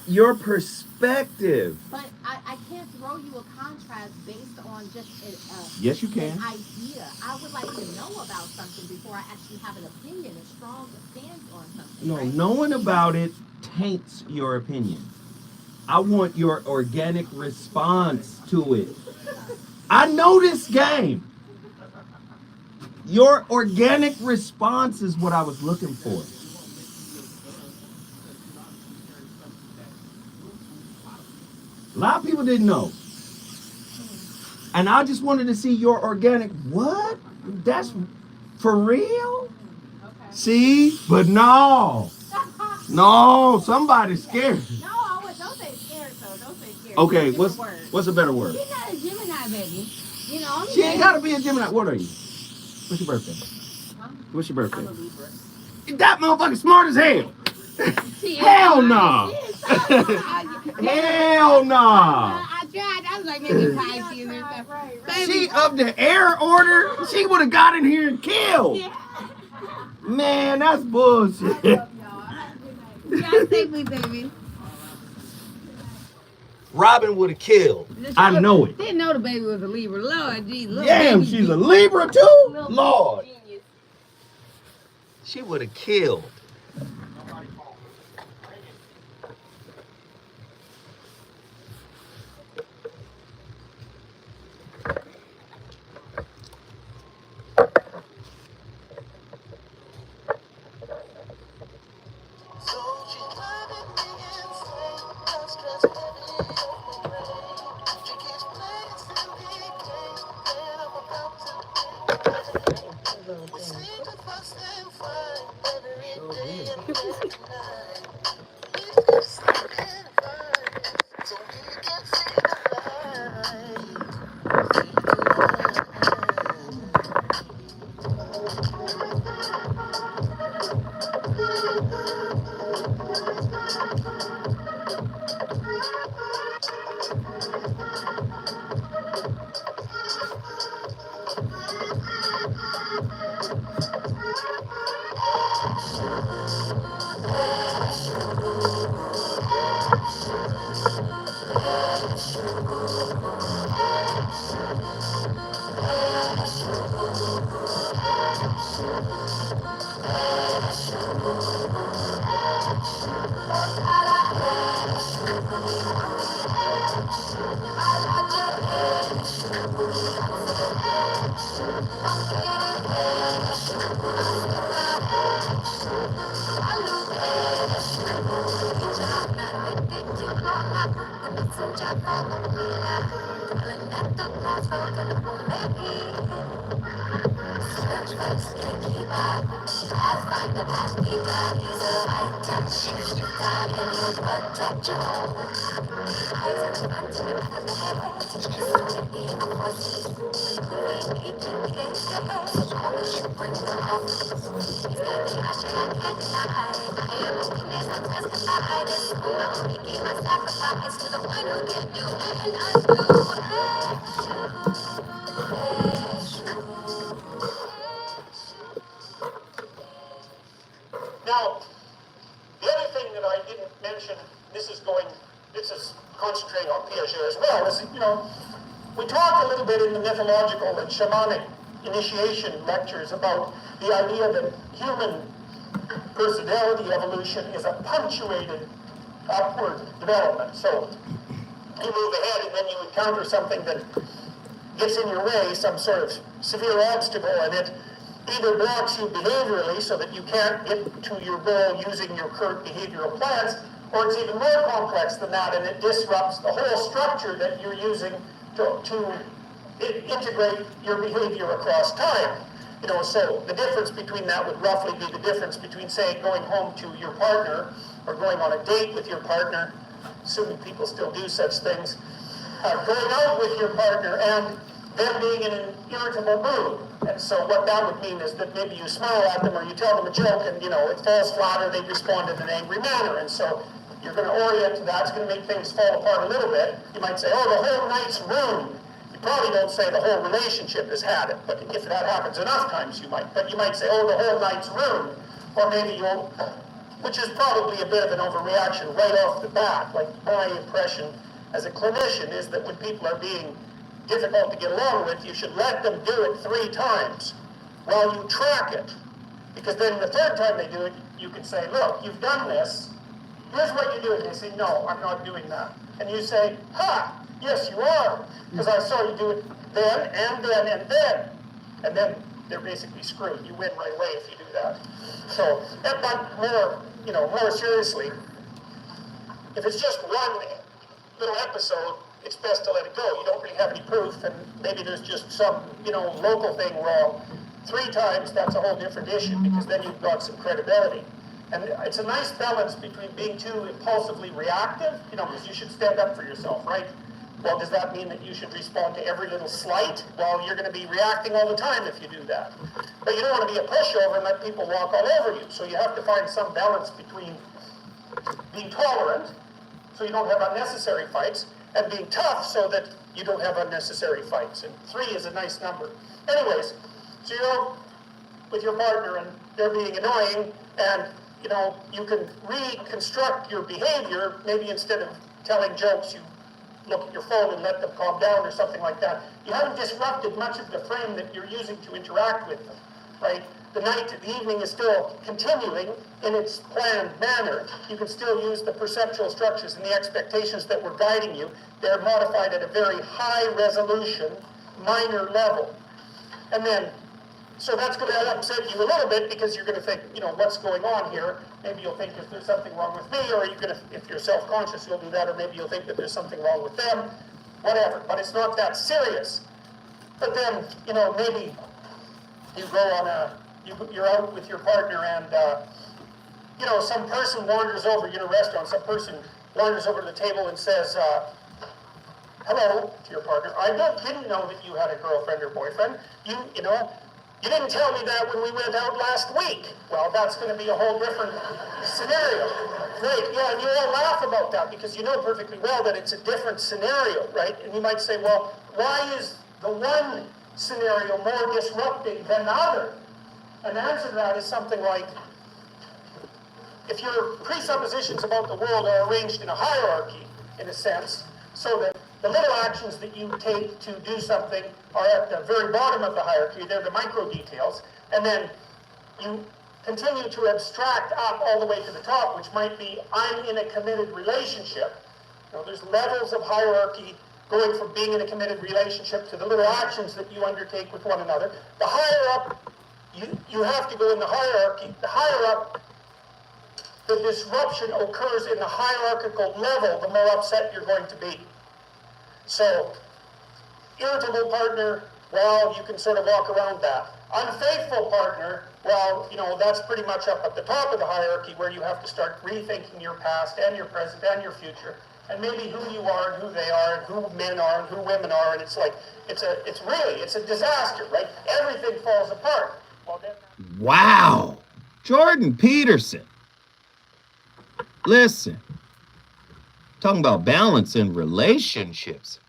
Your perspective. But I can't throw you a contrast based on just Yes, you an can. idea. I would like to know about something before I actually have an opinion, a strong stance on something, No, right? knowing about it taints your opinion. I want your organic response to it. I know this game. Your organic response is what I was looking for. A lot of people didn't know. And I just wanted to see your organic. What? That's for real? Okay. See? But no. No, somebody's scared. No, don't say scared though. Don't say scared. Okay, Use a different word. what's a better word? She's not a Gemini, baby. You know, I'm She ain't gotta be a Gemini. What are you? What's your birthday? Huh? What's your birthday? I'm a Libra. That motherfucker smart as hell. She is Hell so no. She is so Hell no. I tried. I was like, maybe Pisces or something. Right. Baby, She of the air order. She would have got in here and killed. yeah. Man, that's bullshit. I love y'all. Have a good night. Y'all take me, baby. Robin would have killed. I know it. Didn't know the baby was a Libra. Lord, geez. Damn, Baby, she's a Libra too? Little Lord. genius. She would have killed. Now, the other thing that I didn't mention, this is concentrating on Piaget as well, is, we talked a little bit in the mythological and shamanic initiation lectures about the idea that human personality evolution is a punctuated upward development. So you move ahead and then you encounter something that gets in your way, some sort of severe obstacle, and it either blocks you behaviorally so that you can't get to your goal using your current behavioral plans, or it's even more complex than that, and it disrupts the whole structure that you're using to integrate your behavior across time. So the difference between that would roughly be the difference between, say, going home to your partner or going on a date with your partner, assuming people still do such things, going out with your partner and them being in an irritable mood. And so what that would mean is that maybe you smile at them or you tell them a joke and, it falls flat, or they respond in an angry manner. And so you're going to orient to that. It's going to make things fall apart a little bit. You might say, oh, the whole night's ruined. You probably don't say the whole relationship has had it, but if that happens enough times, you might. But you might say, oh, the whole night's ruined. Or maybe you'll which is probably a bit of an overreaction right off the bat. Like, my impression as a clinician is that when people are being difficult to get along with, you should let them do it 3 times while you track it. Because then the 3rd time they do it, you can say, look, you've done this. Here's what you do. And they say, no, I'm not doing that. And you say, ha, yes, you are. Because I saw you do it then, and then, and then. And then they're basically screwed. You win right away if you do that. So, but more seriously, if it's just one little episode, it's best to let it go. You don't really have any proof, and maybe there's just some, local thing wrong. 3 times, that's a whole different issue, because then you've got some credibility. And it's a nice balance between being too impulsively reactive, because you should stand up for yourself, right? Well, does that mean that you should respond to every little slight? Well, you're going to be reacting all the time if you do that. But you don't want to be a pushover and let people walk all over you. So you have to find some balance between being tolerant, so you don't have unnecessary fights, and being tough so that you don't have unnecessary fights. And 3 is a nice number. Anyways, so you're out with your partner and they're being annoying, and you can reconstruct your behavior. Maybe instead of telling jokes, you look at your phone and let them calm down or something like that. You haven't disrupted much of the frame that you're using to interact with them, right? The evening is still continuing in its planned manner. You can still use the perceptual structures and the expectations that were guiding you. They're modified at a very high resolution, minor level. And then, so that's going to upset you a little bit, because you're going to think, what's going on here? Maybe you'll think, is there something wrong with me? Or if you're self-conscious, you'll do that. Or maybe you'll think that there's something wrong with them. Whatever. But it's not that serious. But then, maybe you go on you're out with your partner, and, some person wanders over, you're in a restaurant, some person wanders over to the table and says, hello, to your partner. I didn't know that you had a girlfriend or boyfriend. You didn't tell me that when we went out last week. Well, that's going to be a whole different scenario. Right, yeah, and you all laugh about that because you know perfectly well that it's a different scenario, right? And you might say, well, why is the one scenario more disrupting than the other? An answer to that is something like, if your presuppositions about the world are arranged in a hierarchy, in a sense, so that the little actions that you take to do something are at the very bottom of the hierarchy, they're the micro details, and then you continue to abstract up all the way to the top, which might be, I'm in a committed relationship. There's levels of hierarchy going from being in a committed relationship to the little actions that you undertake with one another. The higher up, you have to go in the hierarchy. The higher up the disruption occurs in the hierarchical level, the more upset you're going to be. So, irritable partner, well, you can sort of walk around that. Unfaithful partner, well, that's pretty much up at the top of the hierarchy, where you have to start rethinking your past and your present and your future, and maybe who you are and who they are and who men are and who women are, and it's like, it's a disaster, right? Everything falls apart. Wow. Jordan Peterson. Listen. Talking about balance in relationships.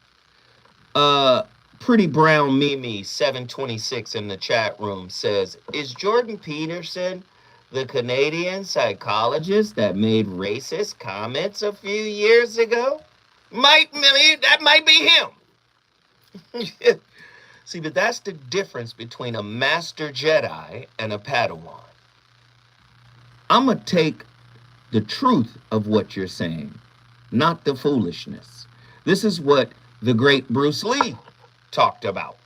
Pretty Brown Mimi 726 in the chat room says, is Jordan Peterson the Canadian psychologist that made racist comments a few years ago? That might be him. See, but that's the difference between a master Jedi and a Padawan. I'm going to take the truth of what you're saying, not the foolishness. This is what the great Bruce Lee talked about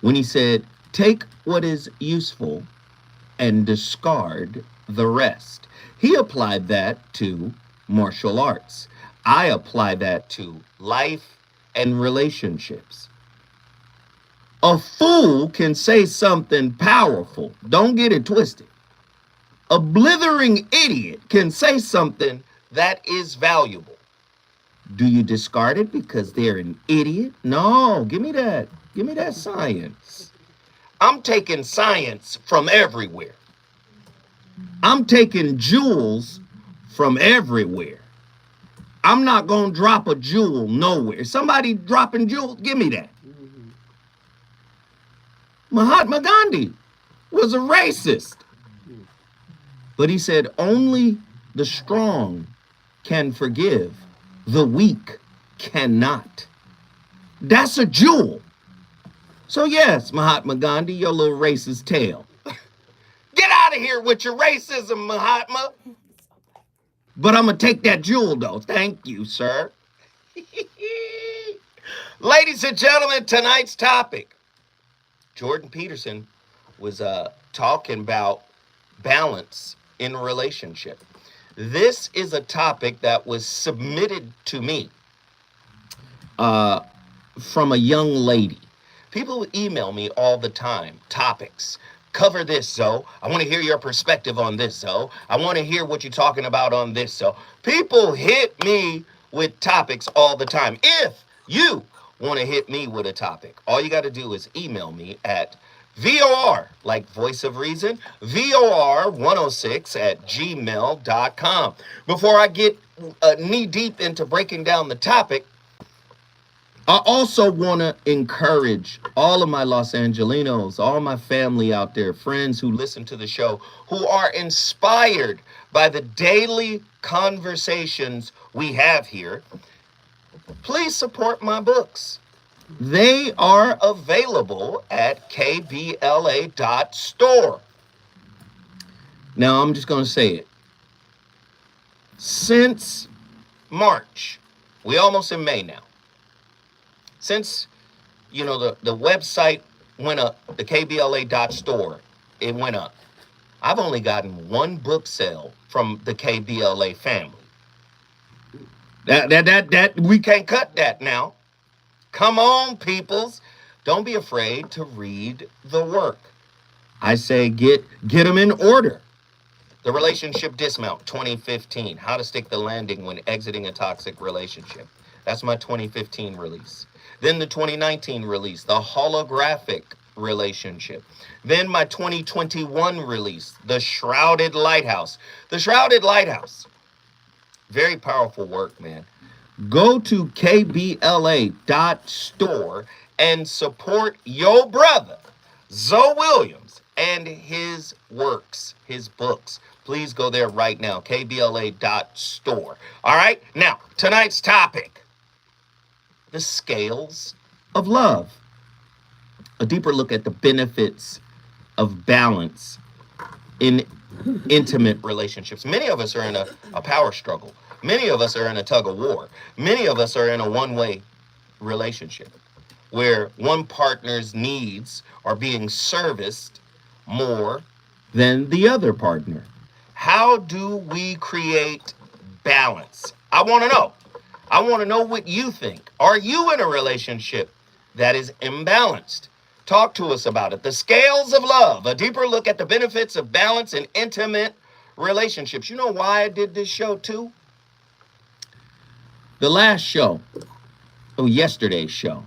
when he said, take what is useful and discard the rest. He applied that to martial arts. I apply that to life and relationships. A fool can say something powerful. Don't get it twisted. A blithering idiot can say something that is valuable. Do you discard it because they're an idiot? No, give me that. Give me that science. I'm taking science from everywhere. I'm taking jewels from everywhere. I'm not going to drop a jewel nowhere. Somebody dropping jewels, give me that. Mahatma Gandhi was a racist. But he said, only the strong can forgive, the weak cannot. That's a jewel. So yes, Mahatma Gandhi, your little racist tail. Get out of here with your racism, Mahatma. But I'm going to take that jewel, though. Thank you, sir. Ladies and gentlemen, tonight's topic. Jordan Peterson was talking about balance in a relationship. This is a topic that was submitted to me from a young lady. People email me all the time, topics. Cover this, Zoe. I want to hear your perspective on this, Zoe. I want to hear what you're talking about on this, Zoe. People hit me with topics all the time. If you want to hit me with a topic, all you got to do is email me at VOR, like Voice of Reason, VOR106@gmail.com. Before I get knee deep into breaking down the topic, I also want to encourage all of my Los Angelinos, all my family out there, friends who listen to the show, who are inspired by the daily conversations we have here. Please support my books. They are available at kbla.store. Now, I'm just going to say it. Since March, we almost in May now. Since, the website went up, the kbla.store, it went up. I've only gotten one book sale from the KBLA family. That we can't cut that now. Come on, peoples. Don't be afraid to read the work. I say get them in order. The Relationship Dismount 2015, How to Stick the Landing When Exiting a Toxic Relationship. That's my 2015 release. Then the 2019 release, The Holographic Relationship. Then my 2021 release, The Shrouded Lighthouse. The Shrouded Lighthouse. Very powerful work, man. Go to kbla.store and support your brother, Zoe Williams, and his works, his books. Please go there right now, kbla.store. All right, now, tonight's topic. The scales of love. A deeper look at the benefits of balance in intimate relationships. Many of us are in a power struggle. Many of us are in a tug of war. Many of us are in a one-way relationship where one partner's needs are being serviced more than the other partner. How do we create balance? I want to know. I want to know what you think. Are you in a relationship that is imbalanced? Talk to us about it. The Scales of Love, a deeper look at the benefits of balance in intimate relationships. You know why I did this show too? The last show, yesterday's show,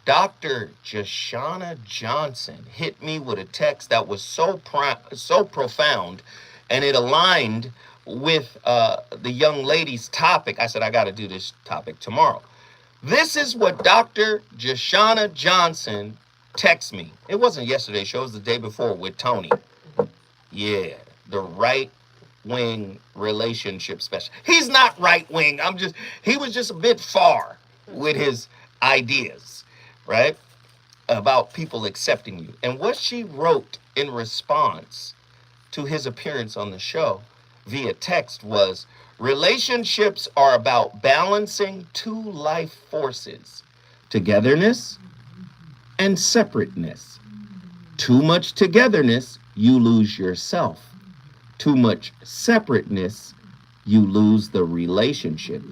Dr. Jashana Johnson hit me with a text that was so profound, and it aligned with the young lady's topic. I said, I got to do this topic tomorrow. This is what Dr. Jashana Johnson texted me. It wasn't yesterday's show, it was the day before with Tony. Yeah, the right-wing relationship specialist. He's not right-wing. He was just a bit far with his ideas, right? About people accepting you. And what she wrote in response to his appearance on the show via text was, relationships are about balancing two life forces, togetherness and separateness. Too much togetherness, you lose yourself. Too much separateness, you lose the relationship.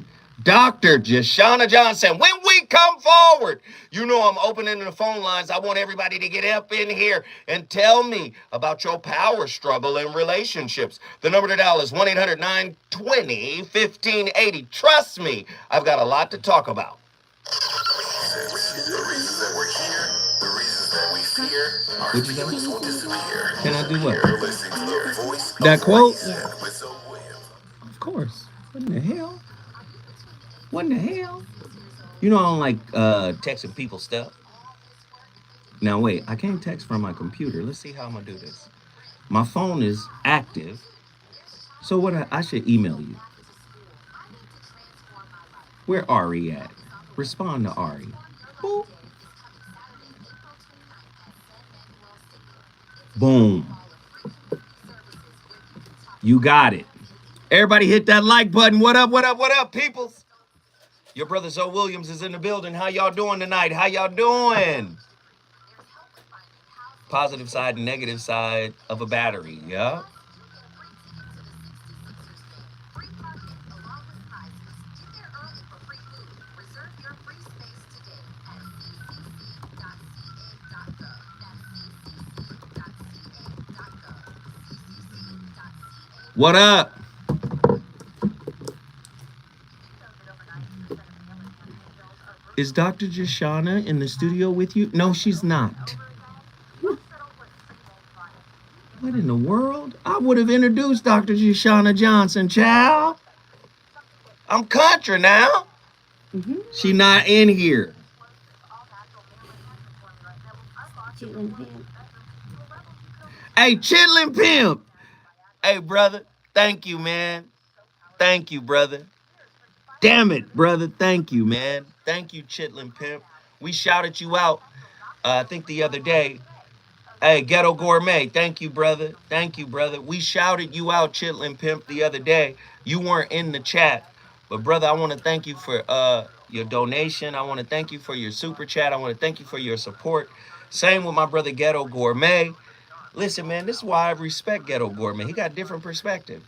Dr. Jashana Johnson, when we come forward, you know I'm opening the phone lines. I want everybody to get up in here and tell me about your power struggle in relationships. The number to dial is 1-800-920-1580. Trust me, I've got a lot to talk about. The reasons that we're here, the reasons that we fear, our feelings will disappear. Can I do what? You're listening to the voice That of quote? reason with Zoe Williams. Of course. What in the hell? What in the hell? You know I don't like texting people stuff. Now wait, I can't text from my computer. Let's see how I'm gonna do this. My phone is active. So what I should email you. Where Ari at? Respond to Ari. Boop. Boom. You got it. Everybody hit that like button. What up, what up, what up, peoples? Your brother Zoe Williams is in the building. How y'all doing tonight? How y'all doing? Positive side and negative side of a battery, yeah? What up? Is Dr. Jashana in the studio with you? No, she's not. What in the world? I would have introduced Dr. Jashana Johnson, child. I'm country now. She not in here. Hey, Chitlin Pimp. Hey, brother. Thank you, man. Thank you, brother. Damn it, brother. Thank you, man. Thank you, Chitlin Pimp. We shouted you out, I think the other day. Hey, Ghetto Gourmet. Thank you, brother. Thank you, brother. We shouted you out, Chitlin Pimp, the other day. You weren't in the chat. But, brother, I want to thank you for your donation. I want to thank you for your super chat. I want to thank you for your support. Same with my brother, Ghetto Gourmet. Listen, man, this is why I respect Ghetto Gourmet. He got different perspective.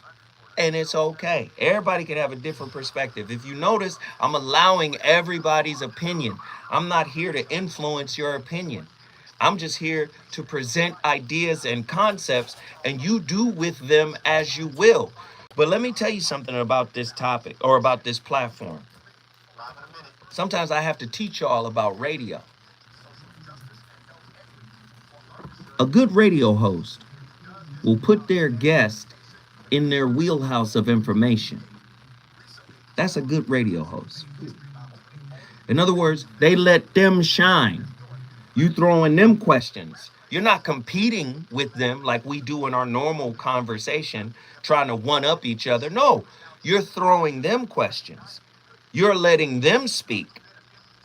And it's okay. Everybody can have a different perspective. If you notice, I'm allowing everybody's opinion. I'm not here to influence your opinion. I'm just here to present ideas and concepts, and you do with them as you will. But let me tell you something about this topic or about this platform. Sometimes I have to teach y'all about radio. A good radio host will put their guest in their wheelhouse of information. That's a good radio host. In other words, they let them shine. You throwing them questions. You're not competing with them like we do in our normal conversation, trying to one-up each other. No, you're throwing them questions. You're letting them speak,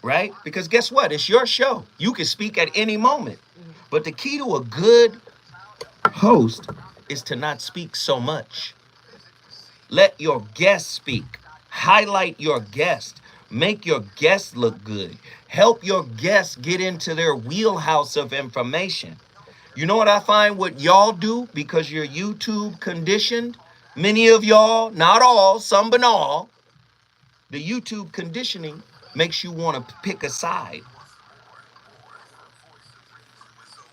right? Because guess what? It's your show. You can speak at any moment. But the key to a good host is to not speak so much. Let your guest speak. Highlight your guest. Make your guest look good. Help your guests get into their wheelhouse of information. You know what I find what y'all do because you're YouTube conditioned? Many of y'all, not all, some but all, the YouTube conditioning makes you want to pick a side.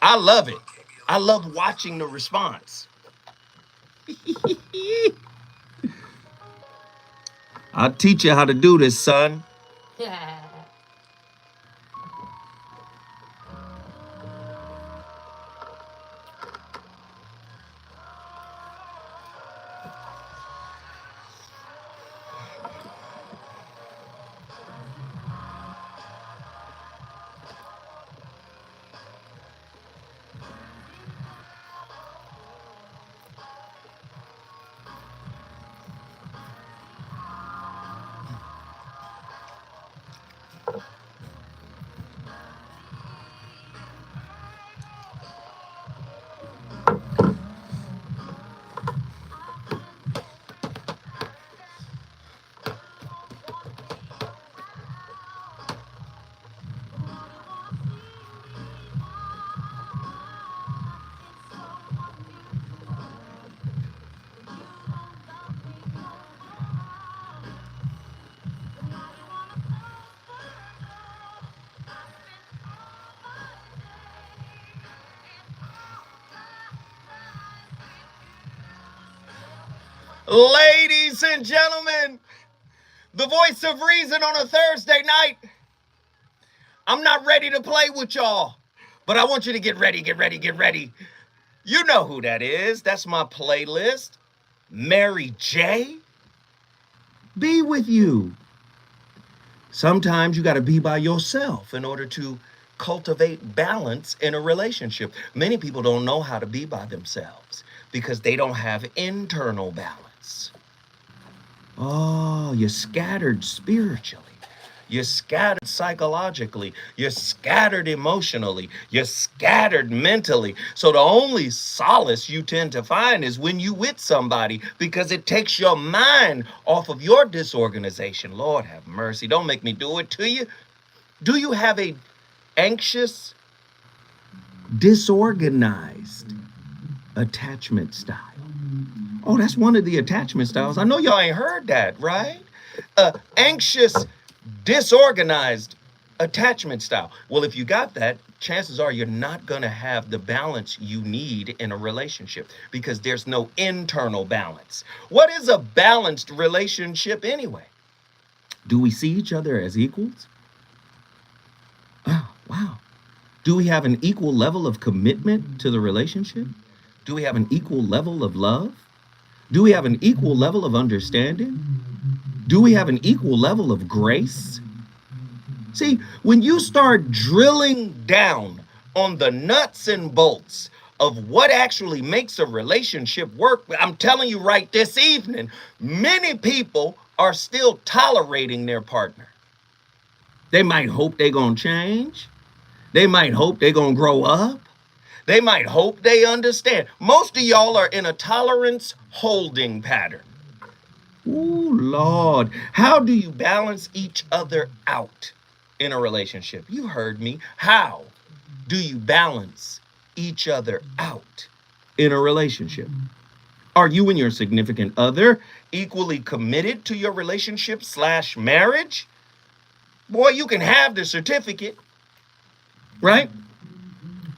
I love it. I love watching the response. I'll teach you how to do this, son. Yeah. Ladies and gentlemen, the voice of reason on a Thursday night. I'm not ready to play with y'all, but I want you to get ready, get ready, get ready. You know who that is. That's my playlist. Mary J. Be with you. Sometimes you got to be by yourself in order to cultivate balance in a relationship. Many people don't know how to be by themselves. because they don't have internal balance. Oh, you're scattered spiritually. You're scattered psychologically. You're scattered emotionally. You're scattered mentally. So the only solace you tend to find is when you with somebody, because it takes your mind off of your disorganization. Lord have mercy. Don't make me do it to you. Do you have a anxious, disorganized attachment style? Oh, that's one of the attachment styles. I know y'all ain't heard that, right? Anxious, disorganized attachment style. Well, if you got that, chances are you're not going to have the balance you need in a relationship because there's no internal balance. What is a balanced relationship anyway? Do we see each other as equals? Oh, wow. Do we have an equal level of commitment to the relationship? Do we have an equal level of love? Do we have an equal level of understanding? Do we have an equal level of grace? See, when you start drilling down on the nuts and bolts of what actually makes a relationship work, I'm telling you right this evening, many people are still tolerating their partner. They might hope they're going to change. They might hope they're going to grow up. They might hope they understand. Most of y'all are in a tolerance holding pattern. Ooh, Lord. How do you balance each other out in a relationship? You heard me. How do you balance each other out in a relationship? Are you and your significant other equally committed to your relationship / marriage? Boy, you can have the certificate, right?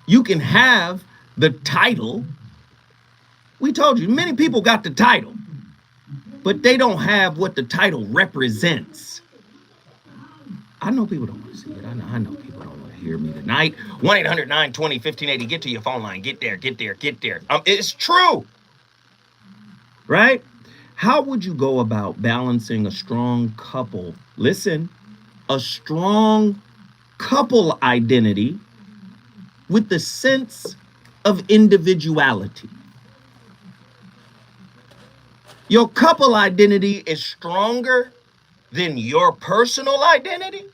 You can have the title. We told you, many people got the title, but they don't have what the title represents. I know people don't want to see it. I know people don't want to hear me tonight. 1-800-920-1580. Get to your phone line. Get there. It's true, right? How would you go about balancing a strong couple? Listen, a strong couple identity with the sense of individuality. Your couple identity is stronger than your personal identity?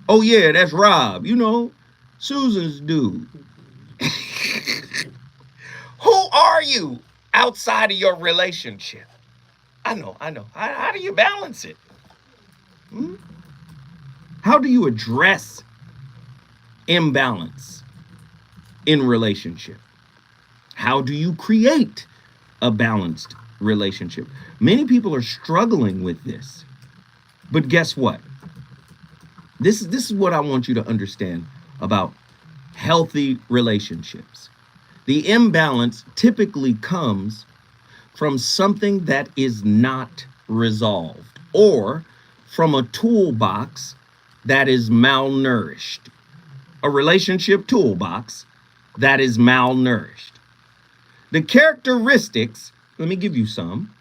Oh yeah, that's Rob. You know, Susan's dude. Who are you outside of your relationship? I know. How do you balance it? How do you address imbalance in relationship? How do you create a balanced relationship? Many people are struggling with this. But guess what? This is what I want you to understand about healthy relationships. The imbalance typically comes from something that is not resolved or from a toolbox that is malnourished. A relationship toolbox that is malnourished. The characteristics, let me give you some,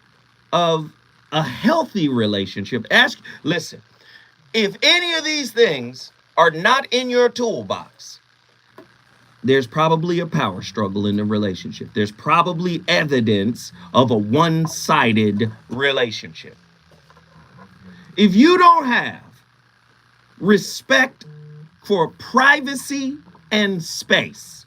of a healthy relationship. Listen, if any of these things are not in your toolbox, there's probably a power struggle in the relationship. There's probably evidence of a one-sided relationship. If you don't have respect for privacy and space,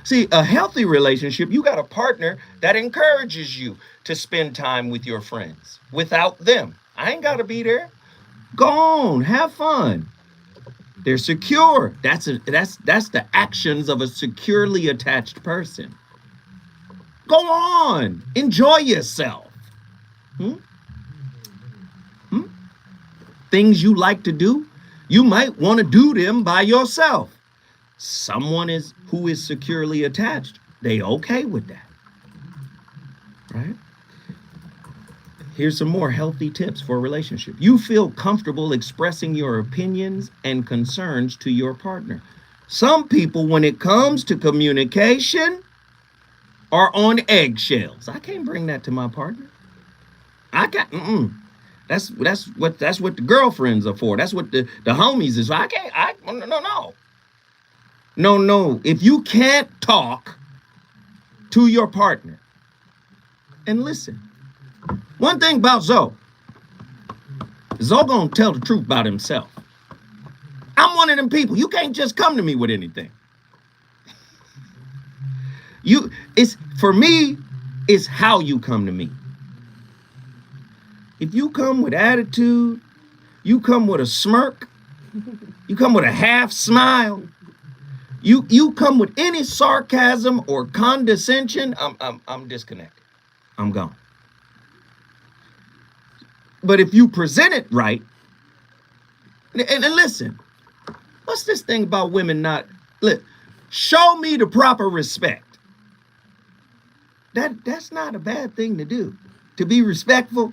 See, a healthy relationship, you got a partner that encourages you to spend time with your friends. Without them, I ain't got to be there. Go on, have fun. They're secure. That's the actions of a securely attached person. Go on, enjoy yourself. Things you like to do, you might want to do them by yourself. Someone who is securely attached, they okay with that, right? Here's some more healthy tips for a relationship. You feel comfortable expressing your opinions and concerns to your partner. Some people, when it comes to communication, are on eggshells. I can't bring that to my partner. That's what the girlfriends are for. That's what the homies is. No. If you can't talk to your partner, and listen, one thing about Zoe gonna tell the truth about himself. I'm one of them people. You can't just come to me with anything. For me, it's how you come to me. If you come with attitude, you come with a smirk, you come with a half smile, you come with any sarcasm or condescension, I'm disconnected. I'm gone. But if you present it right, and listen, what's this thing about women not, show me the proper respect. That's not a bad thing to do. To be respectful.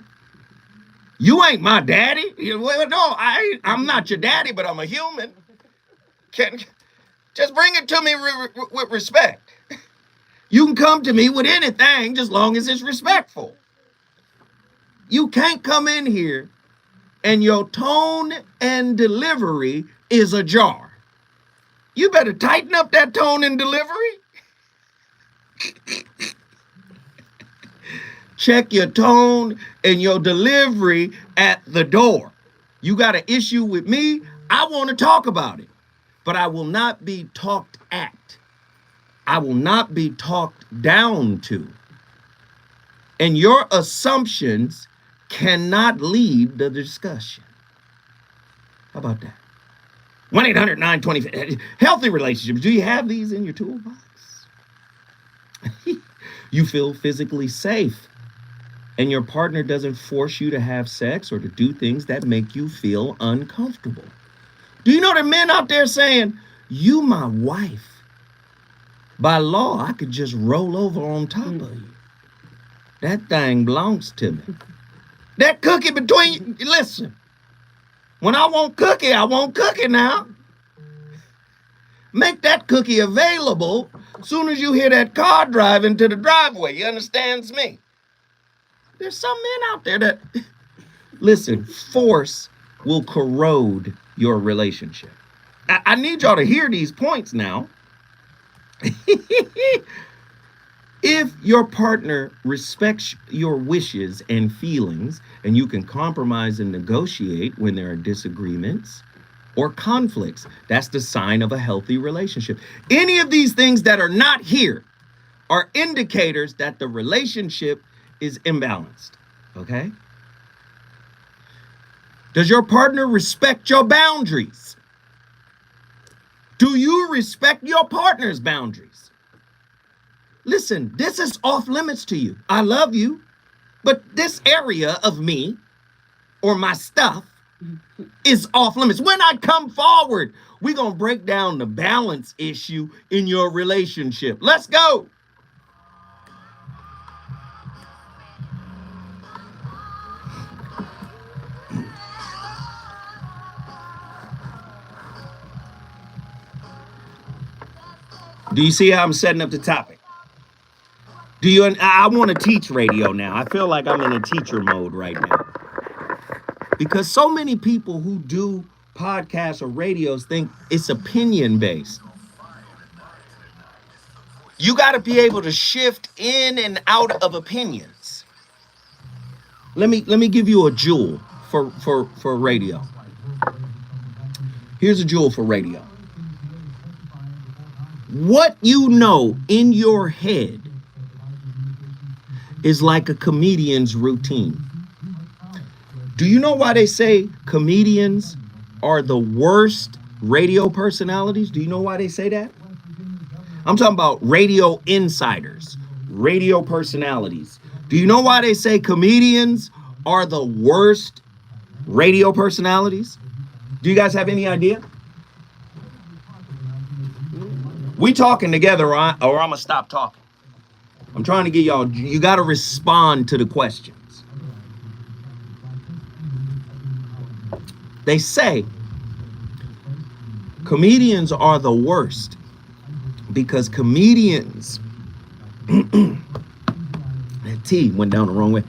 You ain't my daddy. Well, no, I'm not your daddy, but I'm a human. Just bring it to me with respect. You can come to me with anything, just long as it's respectful. You can't come in here and your tone and delivery is ajar. You better tighten up that tone and delivery. Check your tone and your delivery at the door. You got an issue with me, I want to talk about it. But I will not be talked at. I will not be talked down to. And your assumptions cannot lead the discussion. How about that? 1-800-920. Healthy relationships. Do you have these in your toolbox? You feel physically safe. And your partner doesn't force you to have sex or to do things that make you feel uncomfortable. Do you know there are men out there saying, you my wife. By law, I could just roll over on top of you. That thing belongs to me. That cookie between you, listen. When I want cookie now. Make that cookie available as soon as you hear that car driving to the driveway. You understands me? There's some men out there that, listen, force will corrode your relationship. I need y'all to hear these points now. If your partner respects your wishes and feelings, and you can compromise and negotiate when there are disagreements or conflicts, that's the sign of a healthy relationship. Any of these things that are not here are indicators that the relationship is imbalanced, okay? Does your partner respect your boundaries? Do you respect your partner's boundaries? Listen, this is off limits to you. I love you, but this area of me or my stuff is off limits. When I come forward, we're going to break down the balance issue in your relationship. Let's go. Do you see how I'm setting up the topic? I want to teach radio now. I feel like I'm in a teacher mode right now. Because so many people who do podcasts or radios think it's opinion based. You got to be able to shift in and out of opinions. Let me give you a jewel for radio. Here's a jewel for radio. What you know in your head is like a comedian's routine. Do you know why they say comedians are the worst radio personalities? Do you know why they say that? I'm talking about radio insiders, radio personalities. Do you know why they say comedians are the worst radio personalities? Do you guys have any idea? We talking together or I'm going to stop talking. I'm trying to get y'all, you got to respond to the questions. They say comedians are the worst because comedians, that T went down the wrong way.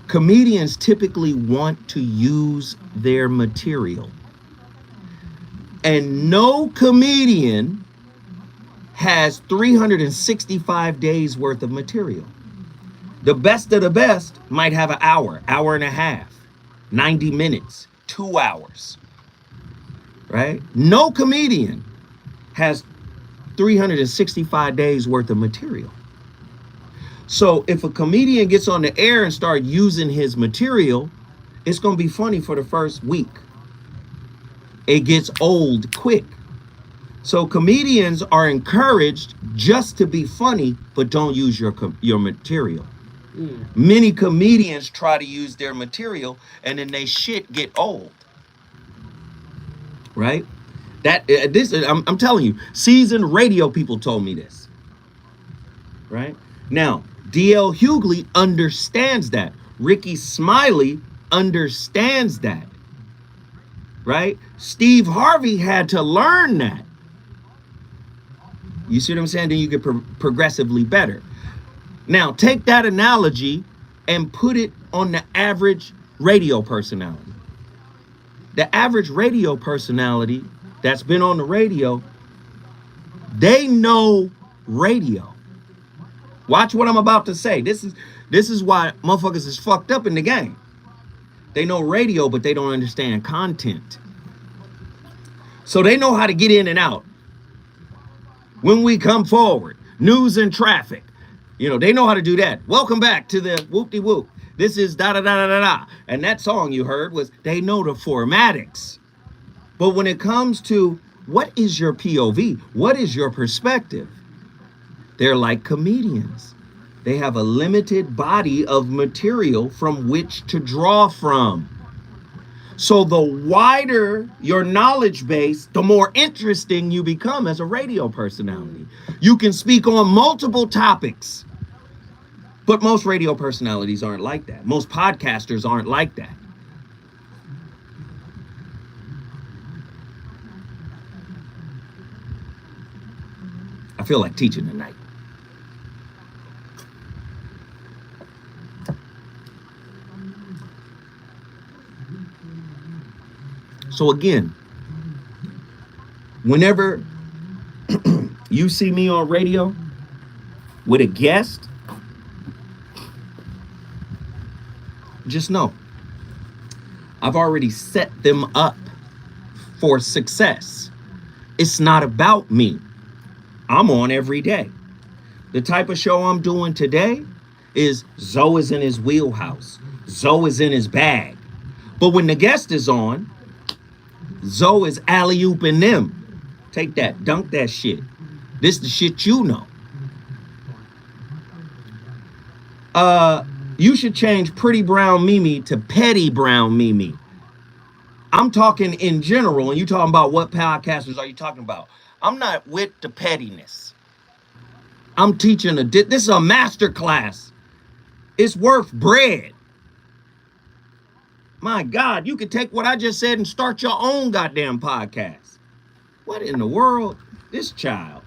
Comedians typically want to use their material. And no comedian has 365 days worth of material. The best of the best might have an hour, hour and a half, 90 minutes, 2 hours, right? No comedian has 365 days worth of material. So if a comedian gets on the air and start using his material, it's going to be funny for the first week. It gets old quick. So comedians are encouraged just to be funny, but don't use your material. Many comedians try to use their material and then they shit get old. Right? I'm telling you, seasoned radio people told me this. Right? Now, D.L. Hughley understands that. Ricky Smiley understands that. Right? Steve Harvey had to learn that. You see what I'm saying? Then you get progressively better. Now, take that analogy and put it on the average radio personality. The average radio personality that's been on the radio, they know radio. Watch what I'm about to say. This is why motherfuckers is fucked up in the game. They know radio, but they don't understand content. So they know how to get in and out. When we come forward, news and traffic. You know, they know how to do that. Welcome back to the whoop-de-whoop. This is da-da-da-da-da-da. And that song you heard was, they know the formatics. But when it comes to what is your POV, what is your perspective? They're like comedians. They have a limited body of material from which to draw from. So the wider your knowledge base, the more interesting you become as a radio personality. You can speak on multiple topics. But most radio personalities aren't like that. Most podcasters aren't like that. I feel like teaching tonight. So again, whenever you see me on radio with a guest, just know I've already set them up for success. It's not about me. I'm on every day. The type of show I'm doing today is Zoe is in his wheelhouse. Zoe is in his bag. But when the guest is on, Zoe is alley-ooping them. Take that, dunk that shit. This the shit you know. You should change Pretty Brown Mimi to Petty Brown Mimi. I'm talking in general, and you talking about what podcasters are you talking about? I'm not with the pettiness. I'm teaching this is a master class. It's worth bread. My God, you could take what I just said and start your own goddamn podcast. What in the world? This child.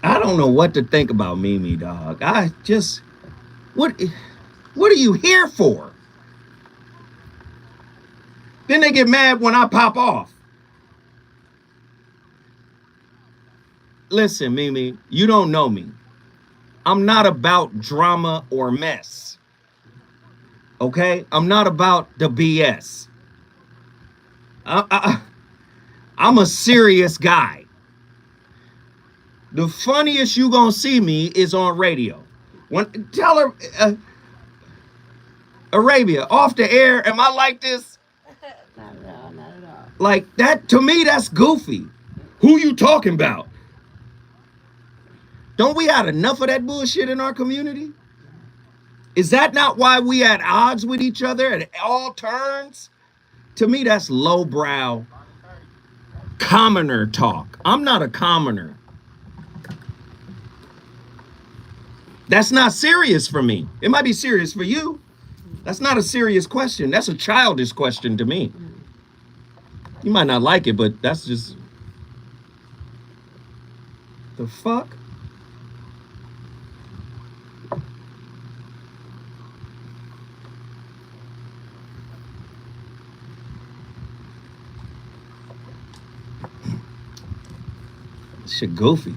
I don't know what to think about Mimi, dog. I just, what are you here for? Then they get mad when I pop off. Listen, Mimi, you don't know me. I'm not about drama or mess. Okay? I'm not about the BS. I'm a serious guy. The funniest you gonna see me is on radio. Tell her, Arabia, off the air, am I like this? Not at all, not at all. Like that, to me, that's goofy. Who you talking about? Don't we have enough of that bullshit in our community? Is that not why we at odds with each other at all turns? To me, that's lowbrow, commoner talk. I'm not a commoner. That's not serious for me. It might be serious for you. That's not a serious question. That's a childish question to me. You might not like it, but that's just... The fuck? Shit goofy.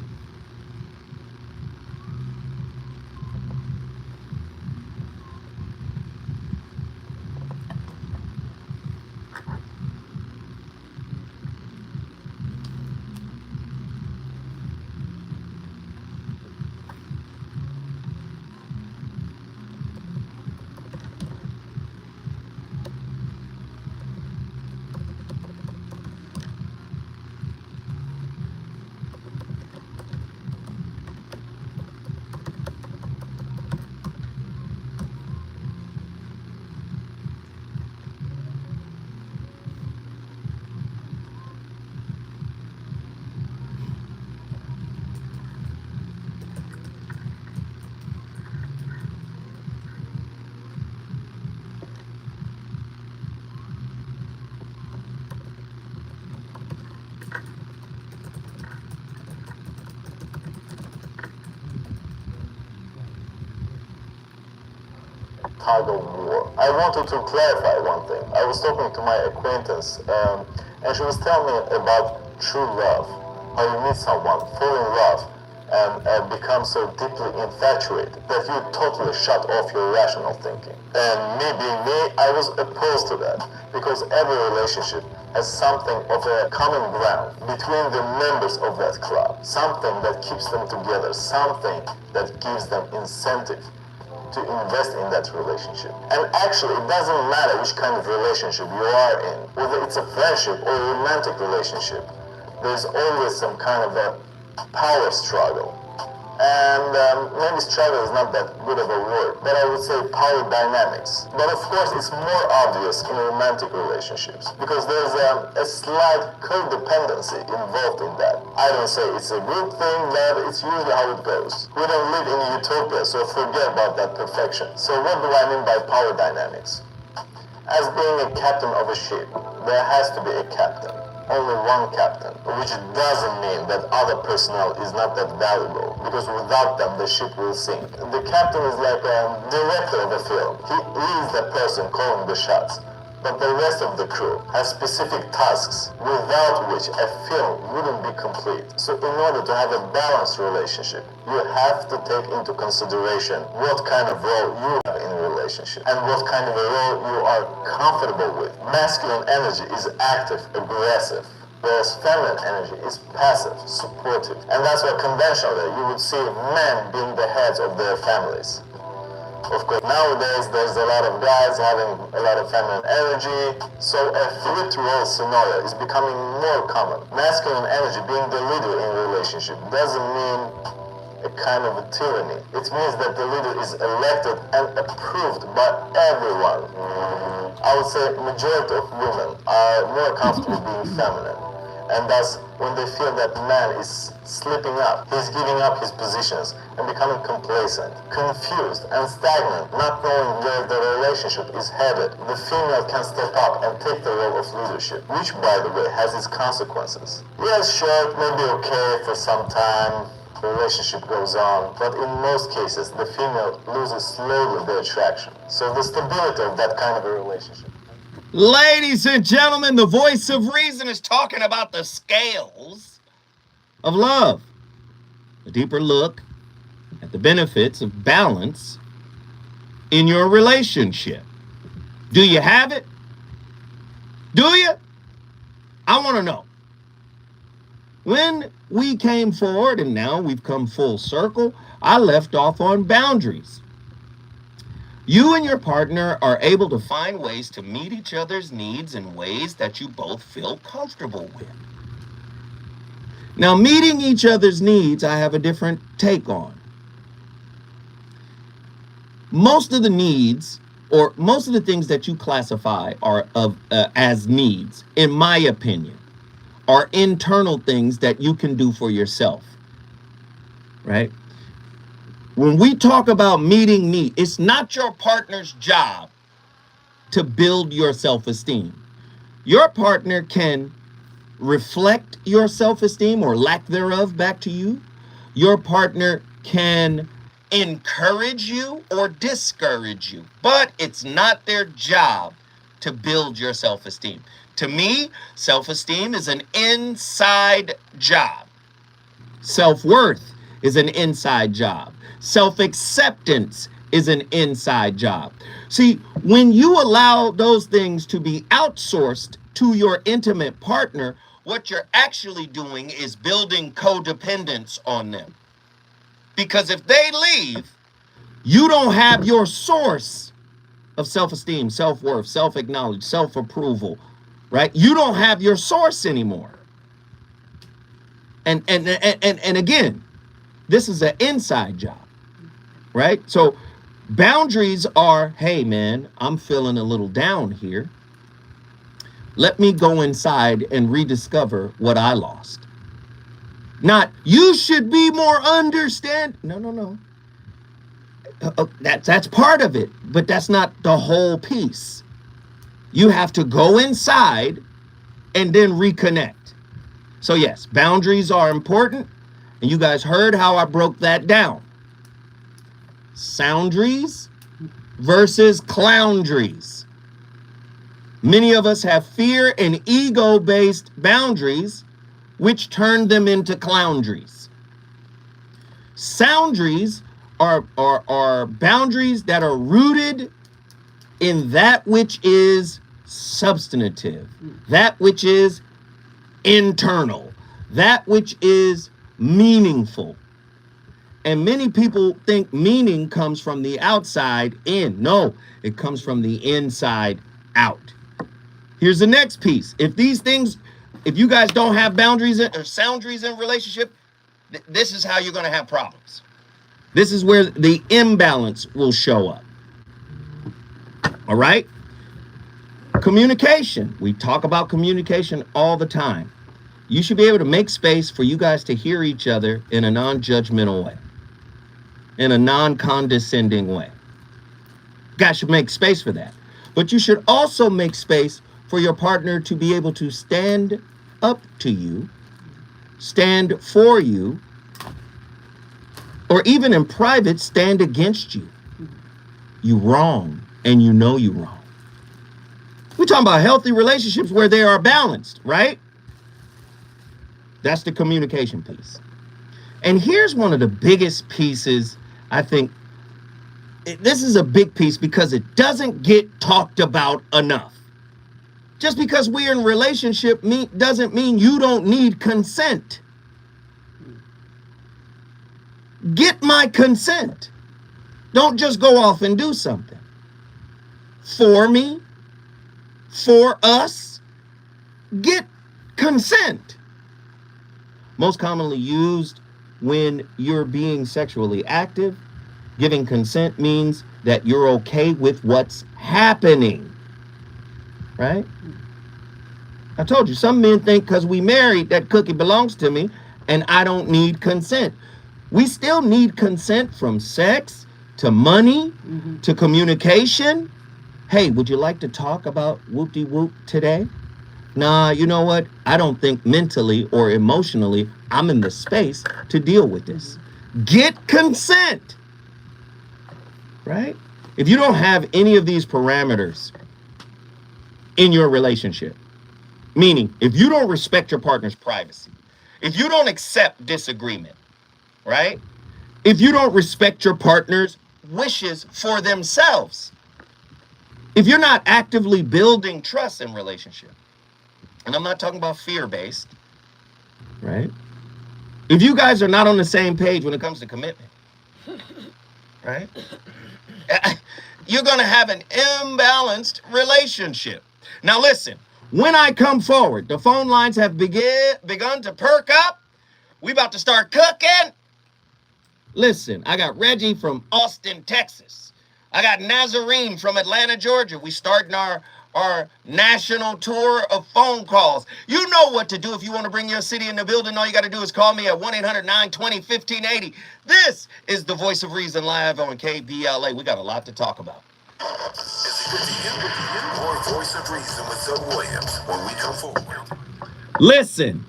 Tug of war. I wanted to clarify one thing. I was talking to my acquaintance, and she was telling me about true love. How you meet someone, fall in love, and become so deeply infatuated that you totally shut off your rational thinking. And me being me, I was opposed to that, because every relationship has something of a common ground between the members of that club, something that keeps them together, something that gives them incentive to invest in that relationship. And actually, it doesn't matter which kind of relationship you are in, whether it's a friendship or a romantic relationship, there's always some kind of a power struggle. And maybe struggle is not that good of a word, but I would say power dynamics. But of course, it's more obvious in romantic relationships, because there's a slight codependency involved in that. I don't say it's a good thing, but it's usually how it goes. We don't live in a utopia, so forget about that perfection. So what do I mean by power dynamics? As being a captain of a ship, there has to be a captain. Only one captain, which doesn't mean that other personnel is not that valuable, because without them the ship will sink. The captain is like a director of a film. He is the person calling the shots, but the rest of the crew has specific tasks without which a film wouldn't be complete. So in order to have a balanced relationship, you have to take into consideration what kind of role you have in a relationship and what kind of a role you are comfortable with. Masculine energy is active, aggressive, whereas feminine energy is passive, supportive. And that's why conventionally you would see men being the heads of their families. Of course, nowadays there's a lot of guys having a lot of feminine energy, so a flipped role scenario is becoming more common. Masculine energy being the leader in a relationship doesn't mean a kind of a tyranny. It means that the leader is elected and approved by everyone. I would say majority of women are more comfortable being feminine. And thus, when they feel that man is slipping up, he's giving up his positions and becoming complacent, confused and stagnant, not knowing where the relationship is headed, the female can step up and take the role of leadership, which, by the way, has its consequences. Yes, sure, it may be okay for some time, the relationship goes on, but in most cases, the female loses slowly the attraction. So the stability of that kind of a relationship. Ladies and gentlemen, the voice of reason is talking about the scales of love. A deeper look at the benefits of balance in your relationship. Do you have it? Do you? I want to know. When we came forward, and now we've come full circle, I left off on boundaries. You and your partner are able to find ways to meet each other's needs in ways that you both feel comfortable with. Now, meeting each other's needs, I have a different take on. Most of the needs, or most of the things that you classify are as needs, in my opinion, are internal things that you can do for yourself, right? When we talk about meeting needs, it's not your partner's job to build your self-esteem. Your partner can reflect your self-esteem or lack thereof back to you. Your partner can encourage you or discourage you, but it's not their job to build your self-esteem. To me, self-esteem is an inside job. Self-worth is an inside job. Self-acceptance is an inside job. See, when you allow those things to be outsourced to your intimate partner, what you're actually doing is building codependence on them. Because if they leave, you don't have your source of self-esteem, self-worth, self-acknowledge, self-approval, right? You don't have your source anymore. And again, this is an inside job, right? So boundaries are, hey man, I'm feeling a little down here. Let me go inside and rediscover what I lost. Not, you should be more understand. No. That's part of it, but that's not the whole piece. You have to go inside and then reconnect. So yes, boundaries are important. And you guys heard how I broke that down. Soundries versus clowndries. Many of us have fear and ego-based boundaries, which turn them into clowndries. Soundries are boundaries that are rooted in that which is substantive, that which is internal, that which is meaningful. And many people think meaning comes from the outside in. No, it comes from the inside out. Here's the next piece. If you guys don't have boundaries or soundries in relationship, this is how you're going to have problems. This is where the imbalance will show up. All right? Communication. We talk about communication all the time. You should be able to make space for you guys to hear each other in a non-judgmental way, in a non-condescending way. You guys should make space for that. But you should also make space for your partner to be able to stand up to you, stand for you, or even in private, stand against you. You wrong, and you know you wrong. We're talking about healthy relationships where they are balanced, right? That's the communication piece. And here's one of the biggest pieces, I think. This is a big piece because it doesn't get talked about enough. Just because we're in a relationship doesn't mean you don't need consent. Get my consent. Don't just go off and do something. For me, for us, get consent. Most commonly used when you're being sexually active, giving consent means that you're okay with what's happening. Right? I told you, some men think because we married, that cookie belongs to me and I don't need consent. We still need consent from sex to money to communication. Hey, would you like to talk about whoop-de-whoop today? Nah, you know what? I don't think mentally or emotionally I'm in the space to deal with this. Get consent. Right? If you don't have any of these parameters in your relationship, meaning if you don't respect your partner's privacy, if you don't accept disagreement, right? If you don't respect your partner's wishes for themselves, if you're not actively building trust in relationship, and I'm not talking about fear-based, right? If you guys are not on the same page when it comes to commitment, right? You're going to have an imbalanced relationship. Now listen, when I come forward, the phone lines have begun to perk up. We about to start cooking. Listen, I got Reggie from Austin, Texas. I got Nazarene from Atlanta, Georgia. We starting our national tour of phone calls. You know what to do if you want to bring your city in the building. All you got to do is call me at 1-800-920-1580. This is the Voice of Reason live on KBLA. We got a lot to talk about. Is it good to you? More Voice of Reason with Doug Williams when we come forward. Listen,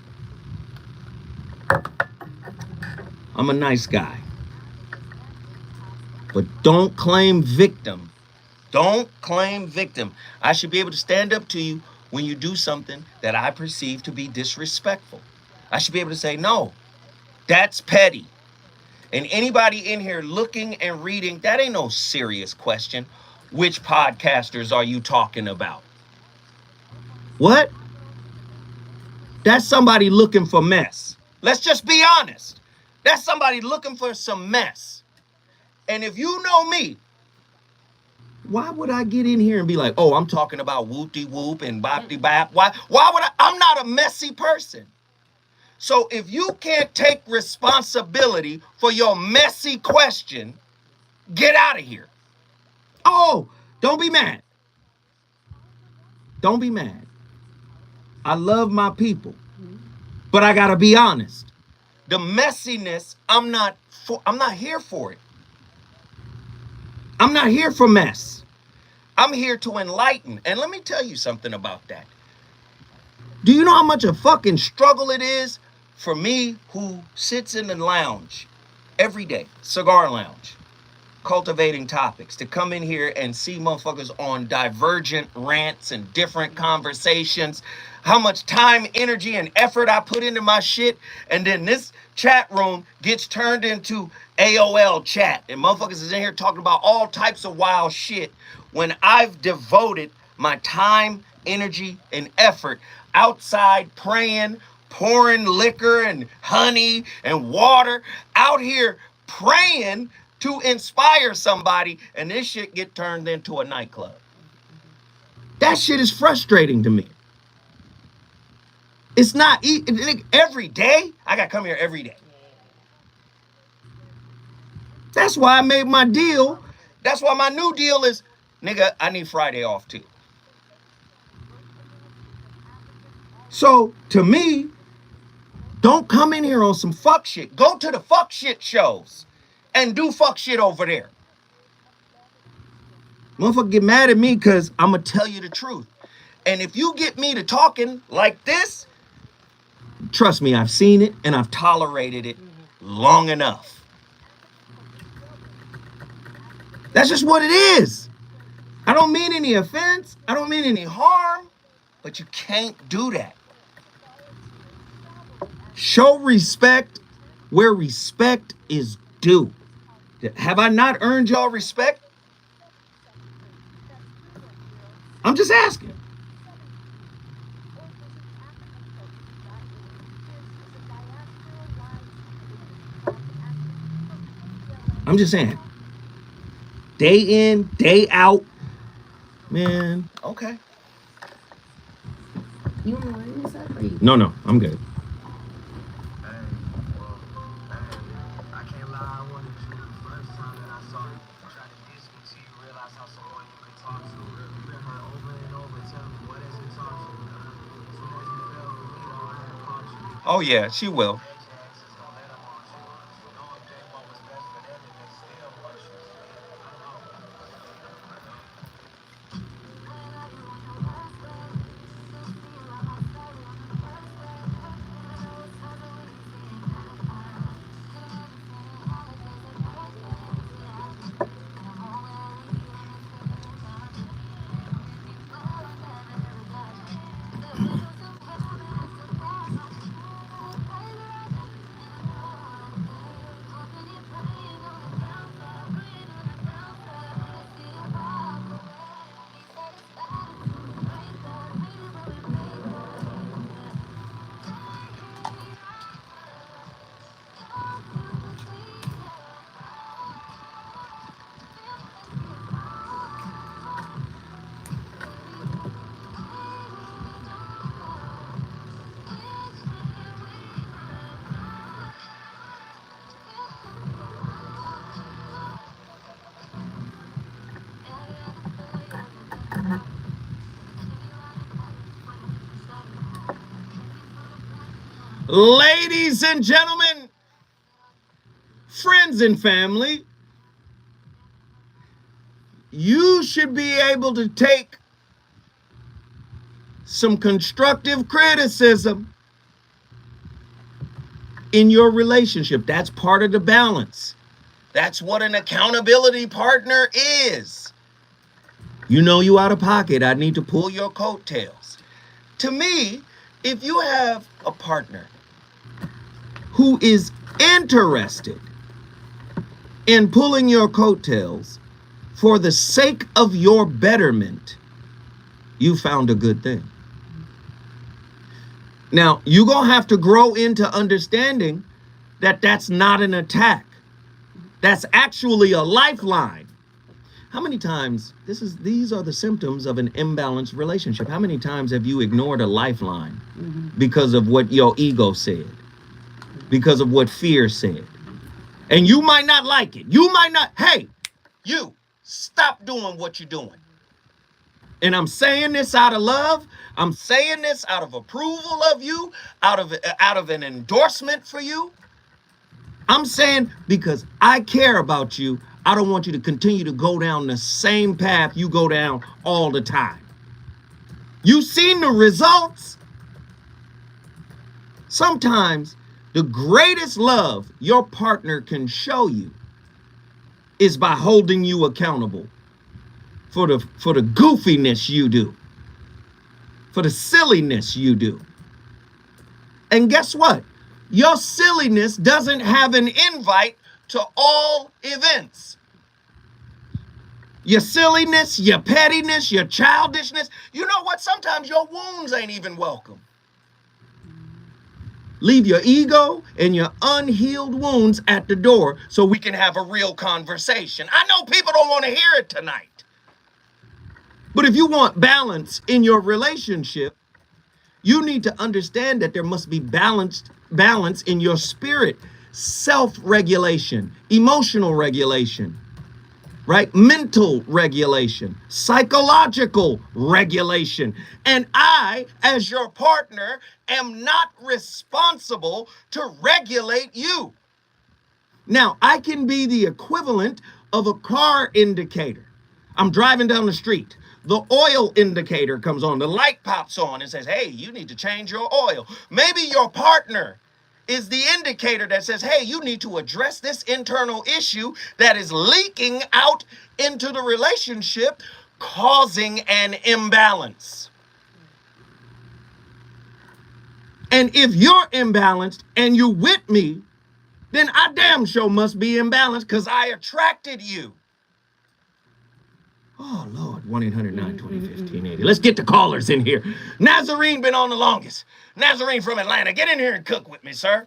I'm a nice guy, but don't claim victim. Don't claim victim. I should be able to stand up to you when you do something that I perceive to be disrespectful. I should be able to say, no, That's petty. And anybody in here looking and reading, that ain't no serious question. Which podcasters are you talking about? What? That's somebody looking for mess. Let's just be honest. That's somebody looking for some mess. And if you know me, why would I get in here and be like, oh, I'm talking about whoop-de-whoop and bop-de-bop? Why would I? I'm not a messy person. So if you can't take responsibility for your messy question, get out of here. Oh, don't be mad. Don't be mad. I love my people, but I gotta be honest. The messiness, I'm not here for it. I'm not here for mess. I'm here to enlighten. And let me tell you something about that. Do you know how much a fucking struggle it is for me who sits in the lounge every day, cigar lounge, cultivating topics, to come in here and see motherfuckers on divergent rants and different conversations, how much time, energy, and effort I put into my shit, and then this chat room gets turned into AOL chat, and motherfuckers is in here talking about all types of wild shit when I've devoted my time, energy, and effort outside praying, pouring liquor and honey and water, out here praying to inspire somebody, and this shit get turned into a nightclub. That shit is frustrating to me. It's not every day. I gotta come here every day. That's why I made my deal. That's why my new deal is, nigga, I need Friday off too. So to me, don't come in here on some fuck shit. Go to the fuck shit shows and do fuck shit over there. Motherfucker get mad at me because I'm going to tell you the truth. And if you get me to talking like this, trust me, I've seen it and I've tolerated it long enough. That's just what it is. I don't mean any offense. I don't mean any harm, but you can't do that. Show respect where respect is due. Have I not earned y'all respect? I'm just asking. I'm just saying. Day in, day out. Man, okay. You want to ring this up or you? No, I'm good. Oh yeah, she will. Ladies and gentlemen, friends and family, you should be able to take some constructive criticism in your relationship. That's part of the balance. That's what an accountability partner is. You know you out of pocket. I need to pull your coattails. To me, if you have a partner who is interested in pulling your coattails for the sake of your betterment, you found a good thing. Now, you're going to have to grow into understanding that that's not an attack. That's actually a lifeline. How many times, these are the symptoms of an imbalanced relationship. How many times have you ignored a lifeline because of what your ego said? Because of what fear said? And you might not like it. You might not, hey, you, stop doing what you're doing. And I'm saying this out of love. I'm saying this out of approval of you, out of an endorsement for you. I'm saying because I care about you. I don't want you to continue to go down the same path you go down all the time. You've seen the results. Sometimes the greatest love your partner can show you is by holding you accountable for the goofiness you do, for the silliness you do. And guess what? Your silliness doesn't have an invite to all events. Your silliness, your pettiness, your childishness. You know what? Sometimes your wounds ain't even welcome. Leave your ego and your unhealed wounds at the door so we can have a real conversation. I know people don't want to hear it tonight. But if you want balance in your relationship, you need to understand that there must be balance in your spirit, self-regulation, emotional regulation, right? Mental regulation, psychological regulation. And I, as your partner, am not responsible to regulate you. Now, I can be the equivalent of a car indicator. I'm driving down the street. The oil indicator comes on, the light pops on and says, hey, you need to change your oil. Maybe your partner is the indicator that says, hey, you need to address this internal issue that is leaking out into the relationship, causing an imbalance. And if you're imbalanced and you're with me, then I damn sure must be imbalanced because I attracted you. Oh, Lord, 1-800-920-1580. Let's get the callers in here. Nazarene been on the longest. Nazarene from Atlanta. Get in here and cook with me, sir.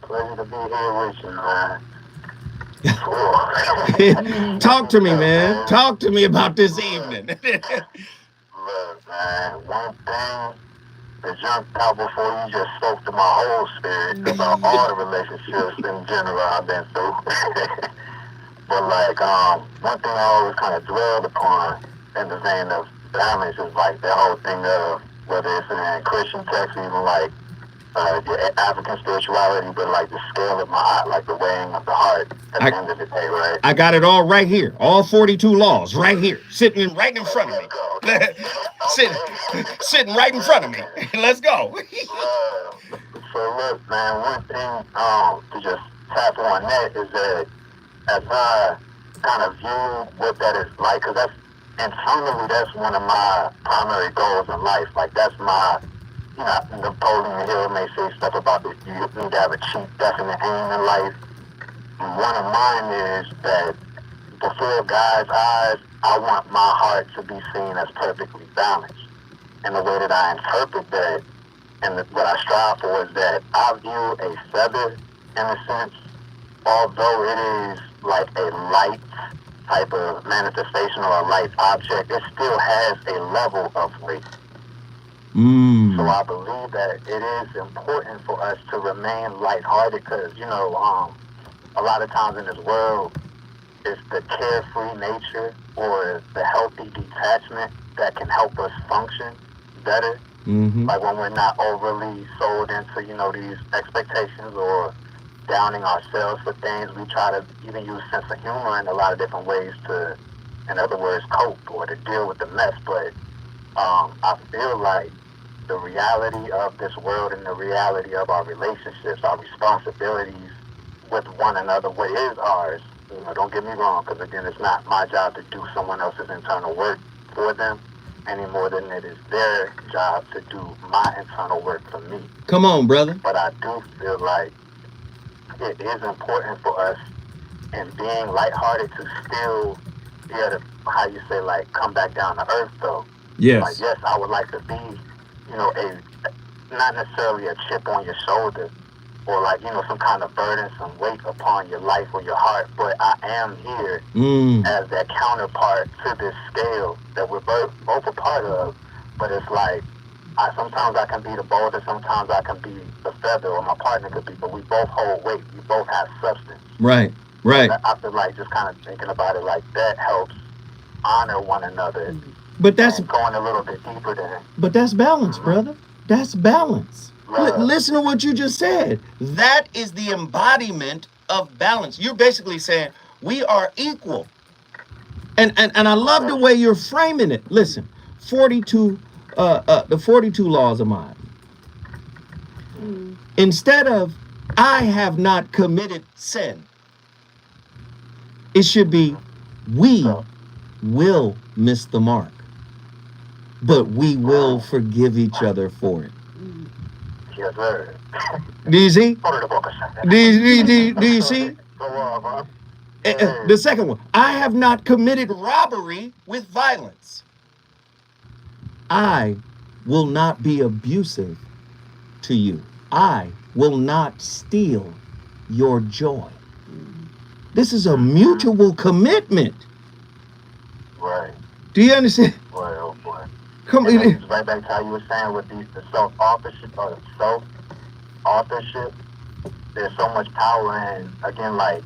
Pleasure to be here with you, man. Talk to me, man. Talk to me about this evening. Look, man, one thing that jumped out before you just spoke to my whole spirit about all the relationships in general I've been through. But like, one thing I always kind of dwelled upon in the vein of balance is like the whole thing of whether it's in Christian texts, even like your African spirituality, but like the scale of my heart, like the weighing of the heart at the end of the day, right? I got it all right here. All 42 laws right here, sitting right in front of me. Sitting right in front of me. Let's go. So look, man, one thing to just tap on that is that as I kind of view what that is like, because internally that's one of my primary goals in life. Like that's my, Napoleon Hill may say stuff about this. You need to have a chief definite aim in life. One of mine is that before God's eyes, I want my heart to be seen as perfectly balanced. And the way that I interpret that and what I strive for is that I view a feather, in a sense, although it is like a light type of manifestation or a light object, it still has a level of weight. So I believe that it is important for us to remain lighthearted because, a lot of times in this world, it's the carefree nature or the healthy detachment that can help us function better. Like when we're not overly sold into, these expectations or downing ourselves for things, we try to even use sense of humor in a lot of different ways to, in other words, cope or to deal with the mess. But I feel like the reality of this world and the reality of our relationships, our responsibilities with one another, what is ours, don't get me wrong, because again, it's not my job to do someone else's internal work for them. any more than it is their job to do my internal work for me. Come on, brother. But I do feel like it is important for us in being lighthearted to still be able to, how you say, like, come back down to earth, though. Yes. Like, yes, I would like to be, you know, not necessarily a chip on your shoulder or, like, you know, some kind of burden, some weight upon your life or your heart, but I am here as that counterpart to this scale that we're both a part of. But it's like, sometimes I can be the boulder, sometimes I can be the feather, or my partner could be, but we both hold weight. We both have substance. Right. Right. I feel like just kind of thinking about it like that helps honor one another. But that's and going a little bit deeper than. But that's balance, brother. That's balance. Listen to what you just said. That is the embodiment of balance. You're basically saying we are equal. And I love the way you're framing it. Listen, 42 the 42 laws of mine. Instead of I have not committed sin, it should be we will miss the mark, but we will forgive each other for it. Yes, sir. Do you see? Do you see? The second one, I have not committed robbery with violence. I will not be abusive to you. I will not steal your joy. This is a mutual commitment. Right. Do you understand? Boy, oh boy. Come on. It's right back to how you were saying with the self-authorship or self-authorship. There's so much power in, again, like,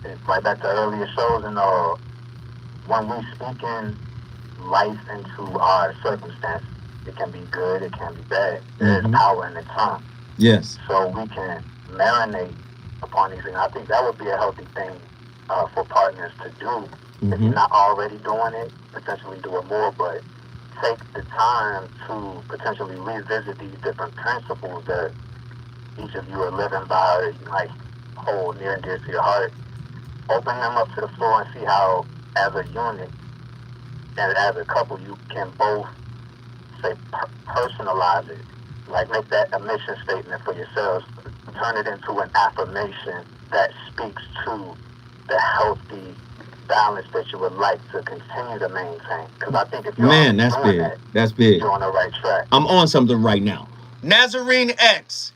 it's right back to earlier shows, and when we speak in life into our circumstances, it can be good, it can be bad. There's power in the tongue. Yes. So we can marinate upon these things. I think that would be a healthy thing for partners to do. If you're not already doing it, potentially do it more, but take the time to potentially revisit these different principles that each of you are living by, or you might hold near and dear to your heart. Open them up to the floor and see how, as a unit and as a couple, you can both, say, personalize it. Like, make that a mission statement for yourselves. Turn it into an affirmation that speaks to the healthy balance that you would like to continue to maintain. Because I think if you're that's big. That's big. You're on the right track. I'm on something right now. Nazarene X.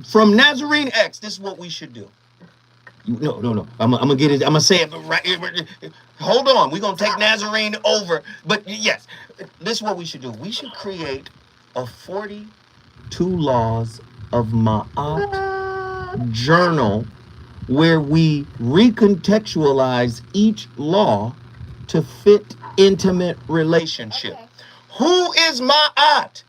From Nazarene X, this is what we should do. No. I'm gonna get it. I'm gonna say it right. Hold on. We're gonna take Nazarene over. But yes, this is what we should do. We should create a 42 laws of Ma'at journal where we recontextualize each law to fit intimate relationship. Okay. Who is Ma'at?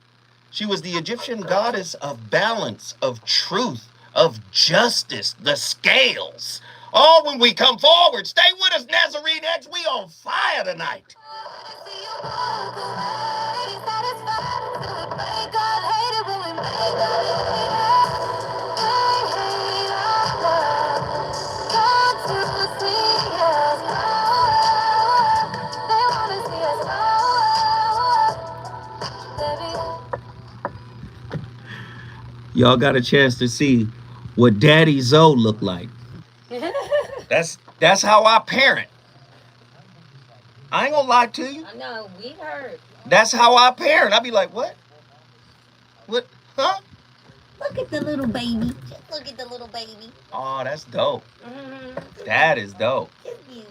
She was the Egyptian goddess of balance, of truth, of justice, the scales. Oh, when we come forward, stay with us, Nazarene X. We on fire tonight. Y'all got a chance to see what Daddy Zoe looked like. That's how I parent. I ain't gonna lie to you. I know, we heard. That's how I parent. I be like, what? What? Huh? Look at the little baby. Just look at the little baby. Oh, that's dope. That is dope. Just be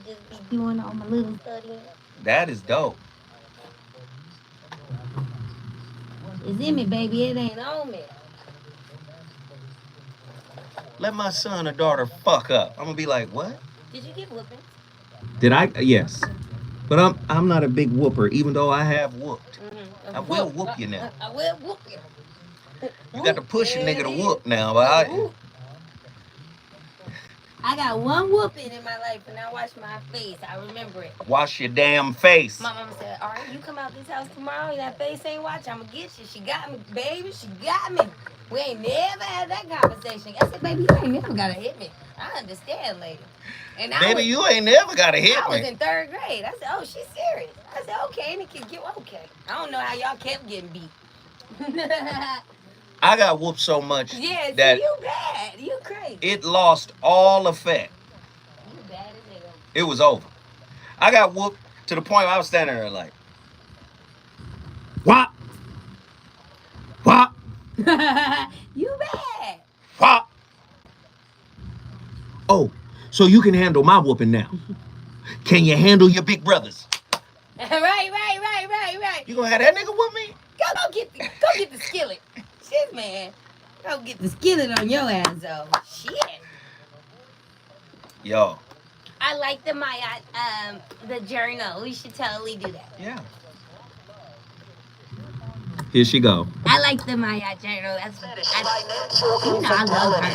doing all my little studying. That is dope. It's in me, baby. It ain't on me. Let my son or daughter fuck up. I'm gonna be like, what? Did you get whooping? Did I? Yes. But I'm not a big whooper, even though I have whooped. I will whoop you now. I will whoop you. You got to push a nigga to whoop now, but I got one whooping in my life, and I wash my face. I remember it. Wash your damn face. My mama said, all right, you come out this house tomorrow, that face ain't washed, I'm gonna get you. She got me, baby, she got me. We ain't never had that conversation. I said, baby, you ain't never gotta hit me. I understand, lady. And Baby, you ain't never got to hit I was me. in 3rd grade. I said, oh, she's serious. I said, okay, and it can get okay. I don't know how y'all kept getting beat. I got whooped so much Yeah, see, that you bad. You crazy. it lost all effect. You bad as hell. It was over. I got whooped to the point where I was standing there like, what? What? You bad. What? Oh, so you can handle my whooping now. Can you handle your big brothers? Right. You gonna have that nigga whoop me? Go get the skillet. Shit, man. Go get the skillet on your ass, though. Shit. Yo. I like the journal. We should totally do that. Yeah. Here she go. I like the Maya journal. I love her. We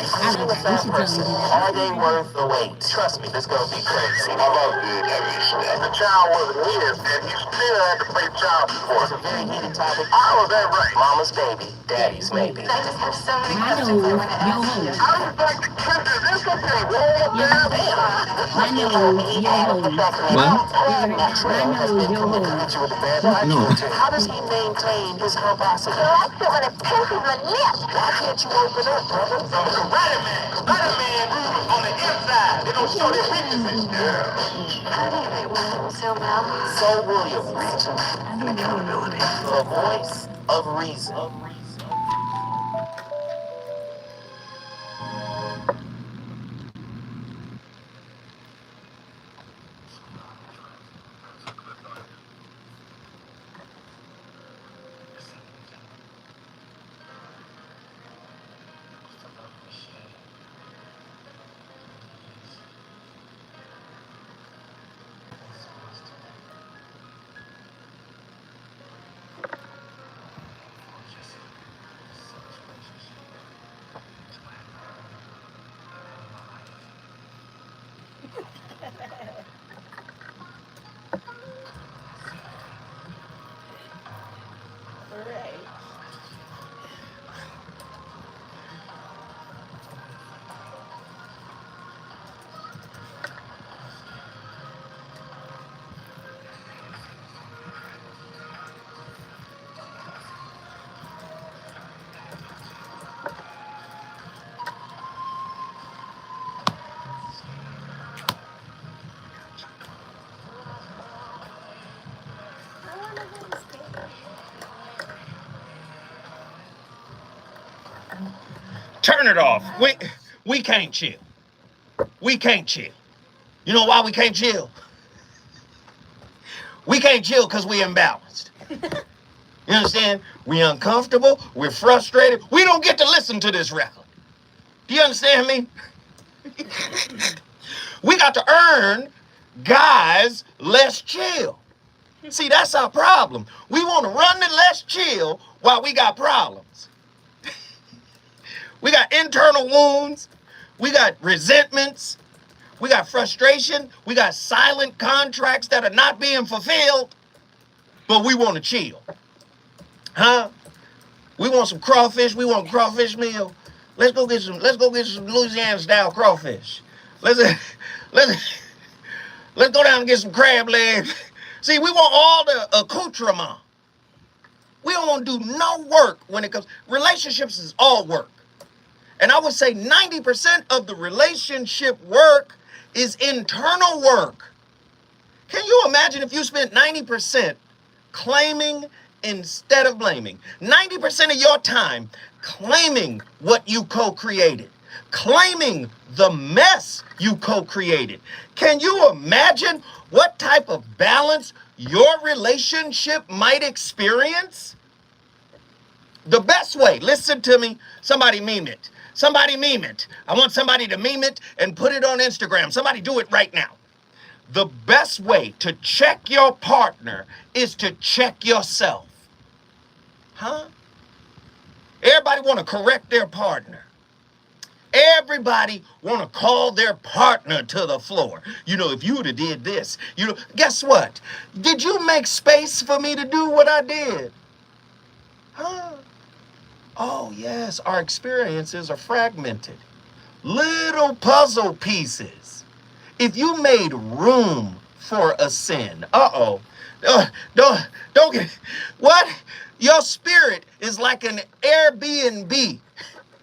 should totally do that. Are they worth the wait? Trust me, this gonna be crazy. How about the child was his, and he still had to pay child support. It's a very heated topic. How is that right? Mama's baby, daddy's maybe. I just have so many I questions know. I want to Yo, ask you. I was like the kids in this country. I know. Yo, What? No. How does he maintain his composite? I still want to pinch his lips. Why can't you open up, brother? So Spider-Man on the inside. They don't show their weaknesses. How do you make one so well? So Williams, the voice of reason. Turn it off. We can't chill. We can't chill. You know why we can't chill? We can't chill because we imbalanced. You understand? We uncomfortable. We're frustrated. We don't get to listen to this record. Do you understand me? We got to earn guys less chill. See, that's our problem. We want to run the less chill while we got problems. We got internal wounds. We got resentments. We got frustration. We got silent contracts that are not being fulfilled. But we want to chill. Huh? We want some crawfish. We want a crawfish meal. Let's go get some Louisiana style crawfish. Let's go down and get some crab legs. See, we want all the accoutrement. We don't want to do no work when it comes. Relationships is all work. And I would say 90% of the relationship work is internal work. Can you imagine if you spent 90% claiming instead of blaming? 90% of your time claiming what you co-created, claiming the mess you co-created. Can you imagine what type of balance your relationship might experience? The best way, listen to me, somebody meme it. Somebody meme it. I want somebody to meme it and put it on Instagram. Somebody do it right now. The best way to check your partner is to check yourself. Huh? Everybody want to correct their partner. Everybody want to call their partner to the floor. You know, if you would have did this, you know, guess what? Did you make space for me to do what I did? Huh? Oh, yes, our experiences are fragmented. little puzzle pieces. If you made room for a sin, don't get what? Your spirit is like an Airbnb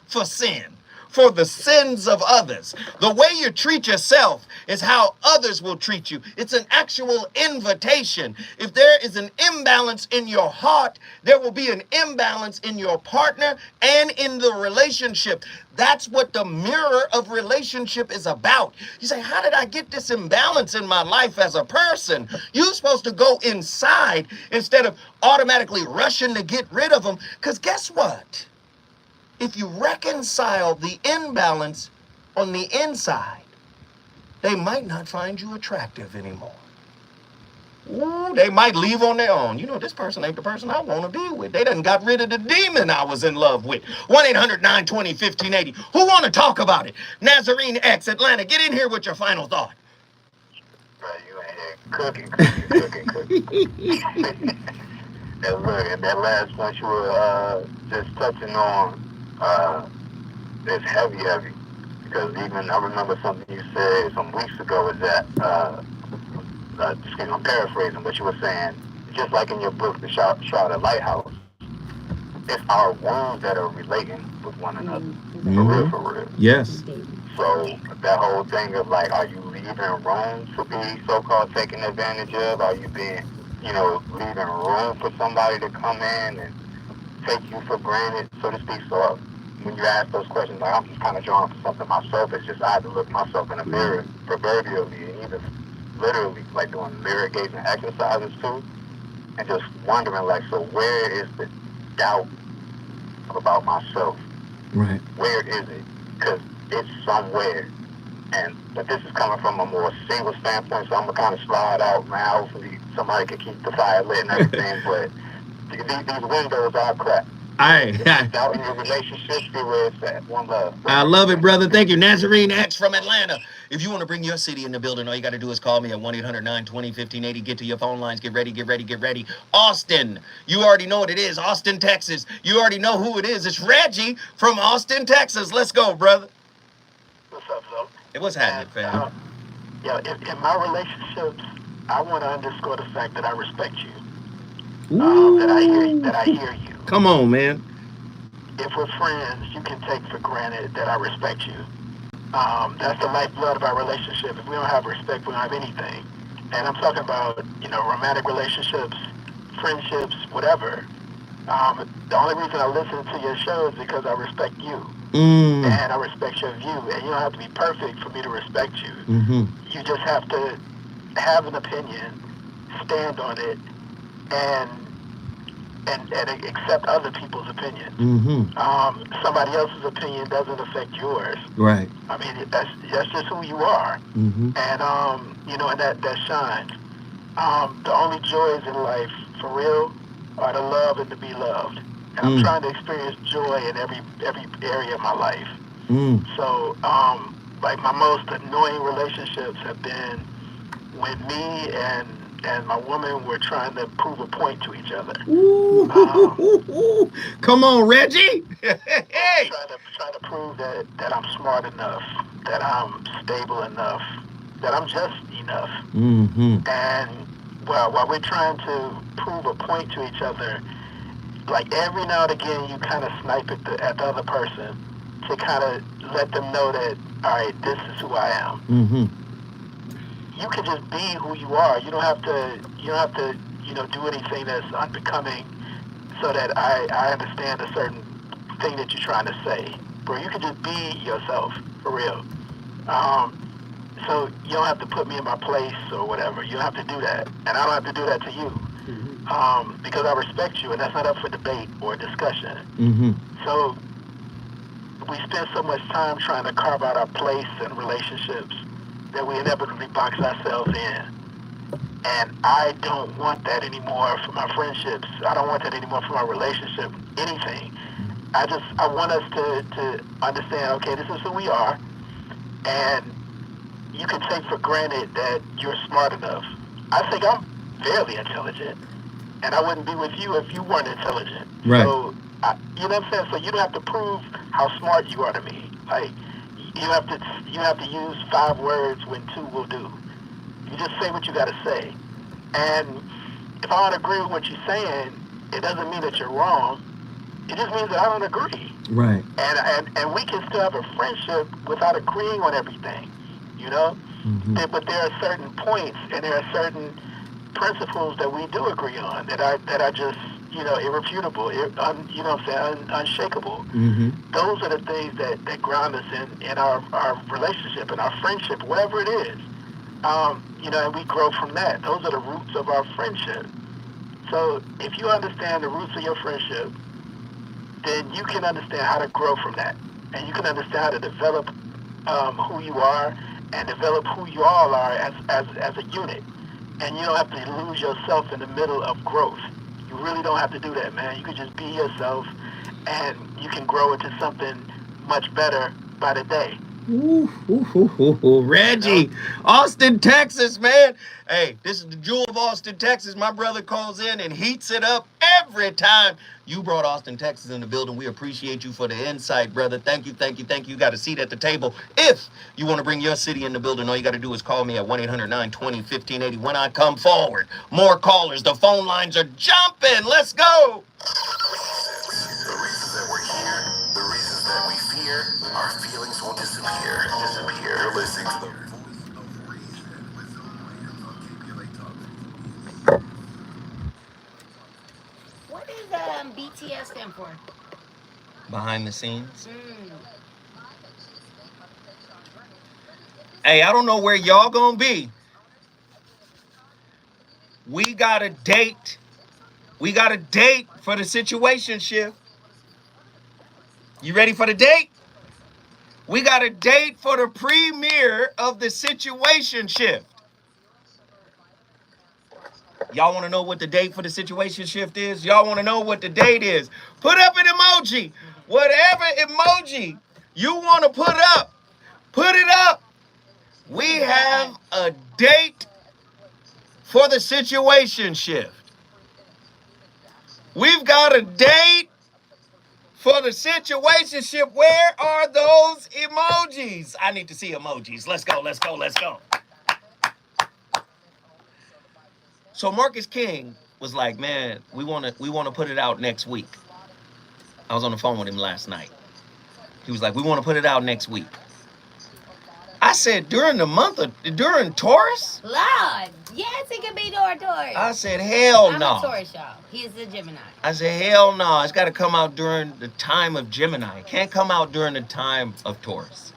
for sin, for the sins of others. The way you treat yourself is how others will treat you. It's an actual invitation. If there is an imbalance in your heart, there will be an imbalance in your partner and in the relationship. That's what the mirror of relationship is about. You say, how did I get this imbalance in my life as a person? You're supposed to go inside instead of automatically rushing to get rid of them. Because guess what? If you reconcile the imbalance on the inside, they might not find you attractive anymore. Ooh, they might leave on their own. You know, this person ain't the person I want to be with. They done got rid of the demon I was in love with. 1-800-920-1580. Who want to talk about it? Nazarene X, Atlanta. Get in here with your final thought. Bro, you ain't here cooking. And look, and that last point you were just touching on, it's heavy. Because even I remember something you said some weeks ago is that, I'm paraphrasing what you were saying, just like in your book, The Charlotte Lighthouse, it's our wounds that are relating with one another. For real. Yes. So that whole thing of like, are you leaving room to be so-called taken advantage of? Are you being, leaving room for somebody to come in and take you for granted, so to speak? So when you ask those questions, like, I'm just kind of drawing for something myself. It's just I had to look myself in the mirror, proverbially, and even literally, like doing mirror gazing exercises too, and just wondering, like, so where is the doubt about myself? Right. Where is it? Because it's somewhere. But this is coming from a more single standpoint, so I'm gonna kind of slide out, man. Hopefully somebody can keep the fire lit and everything, but these windows are cracked. Doubt in your relationship, see where it's at. One love. I love it, brother. Thank you. Nazarene X from Atlanta. If you want to bring your city in the building, all you got to do is call me at 1-800-920-1580. Get to your phone lines. Get ready. Austin, you already know what it is. Austin, Texas. You already know who it is. It's Reggie from Austin, Texas. Let's go, brother. What's up, though? It was happening, fam. In my relationships, I want to underscore the fact that I respect you. That I hear you. Come on, man. If we're friends, you can take for granted that I respect you. That's the lifeblood of our relationship. If we don't have respect, we don't have anything. And I'm talking about, romantic relationships, friendships, whatever. The only reason I listen to your show is because I respect you. And I respect your view. And you don't have to be perfect for me to respect you. Mm-hmm. You just have to have an opinion, stand on it, and accept other people's opinion. Mm-hmm. Somebody else's opinion doesn't affect yours. Right. I mean, that's just who you are. Mm-hmm. And that shines. The only joys in life, for real, are to love and to be loved. And I'm trying to experience joy in every area of my life. So, like, my most annoying relationships have been when me and my woman were trying to prove a point to each other. Come on, Reggie. Hey. Trying to prove that I'm smart enough, that I'm stable enough, that I'm just enough. Mm-hmm. And while we're trying to prove a point to each other, like every now and again, you kind of snipe at the other person to kind of let them know that, all right, this is who I am. Mm-hmm. You can just be who you are. You don't have to do anything that's unbecoming so that I understand a certain thing that you're trying to say. Bro, you can just be yourself, for real. So you don't have to put me in my place or whatever. You don't have to do that. And I don't have to do that to you. Because I respect you, and that's not up for debate or discussion. Mm-hmm. So we spend so much time trying to carve out our place in relationships that we inevitably box ourselves in. And I don't want that anymore for my friendships. I don't want that anymore for my relationship, anything. I want us to understand, okay, this is who we are, and you can take for granted that you're smart enough. I think I'm fairly intelligent, and I wouldn't be with you if you weren't intelligent. Right. So, you know what I'm saying? So you don't have to prove how smart you are to me. Like, you have to use 5 words when 2 will do. You just say what you got to say. And if I don't agree with what you're saying, it doesn't mean that you're wrong. It just means that I don't agree. Right. And we can still have a friendship without agreeing on everything, you know? Mm-hmm. But there are certain points and there are certain principles that we do agree on that are just, irrefutable, you know what I'm saying, unshakable. Mm-hmm. Those are the things that ground us in our relationship and our friendship, whatever it is. And we grow from that. Those are the roots of our friendship. So if you understand the roots of your friendship, then you can understand how to grow from that. And you can understand how to develop who you are and develop who you all are as a unit. And you don't have to lose yourself in the middle of growth. You really don't have to do that, man. You can just be yourself and you can grow into something much better by the day. Reggie, Austin, Texas, man. Hey, this is the jewel of Austin, Texas. My brother calls in and heats it up every time. You brought Austin, Texas in the building. We appreciate you for the insight, brother. Thank you, thank you, thank you. You got a seat at the table. If you want to bring your city in the building, all you got to do is call me at 1-800-920-1580. When I come forward, more callers. The phone lines are jumping. Let's go. The reasons that we're here, the reasons that we fear, our feelings won't disappear. You're listening to the voice of reason with Williams on KPLA Talk. What does BTS stand for? Behind the scenes. Hey, I don't know where y'all gonna be. We got a date. We got a date for the situation shift. You ready for the date? We got a date for the premiere of the situation shift. Y'all want to know what the date for the situation shift is? Y'all want to know what the date is? Put up an emoji. Whatever emoji you want to put it up. We have a date for the situation shift. We've got a date for the situation shift. Where are those emojis? I need to see emojis. Let's go. So Marcus King was like, man, we want to put it out next week. I was on the phone with him last night. He was like, we want to put it out next week. I said, during Taurus? Lord, yes, it could be during Taurus. I said, hell no. I'm a Taurus, y'all. He is a Gemini. I said, hell no. It's got to come out during the time of Gemini. It can't come out during the time of Taurus.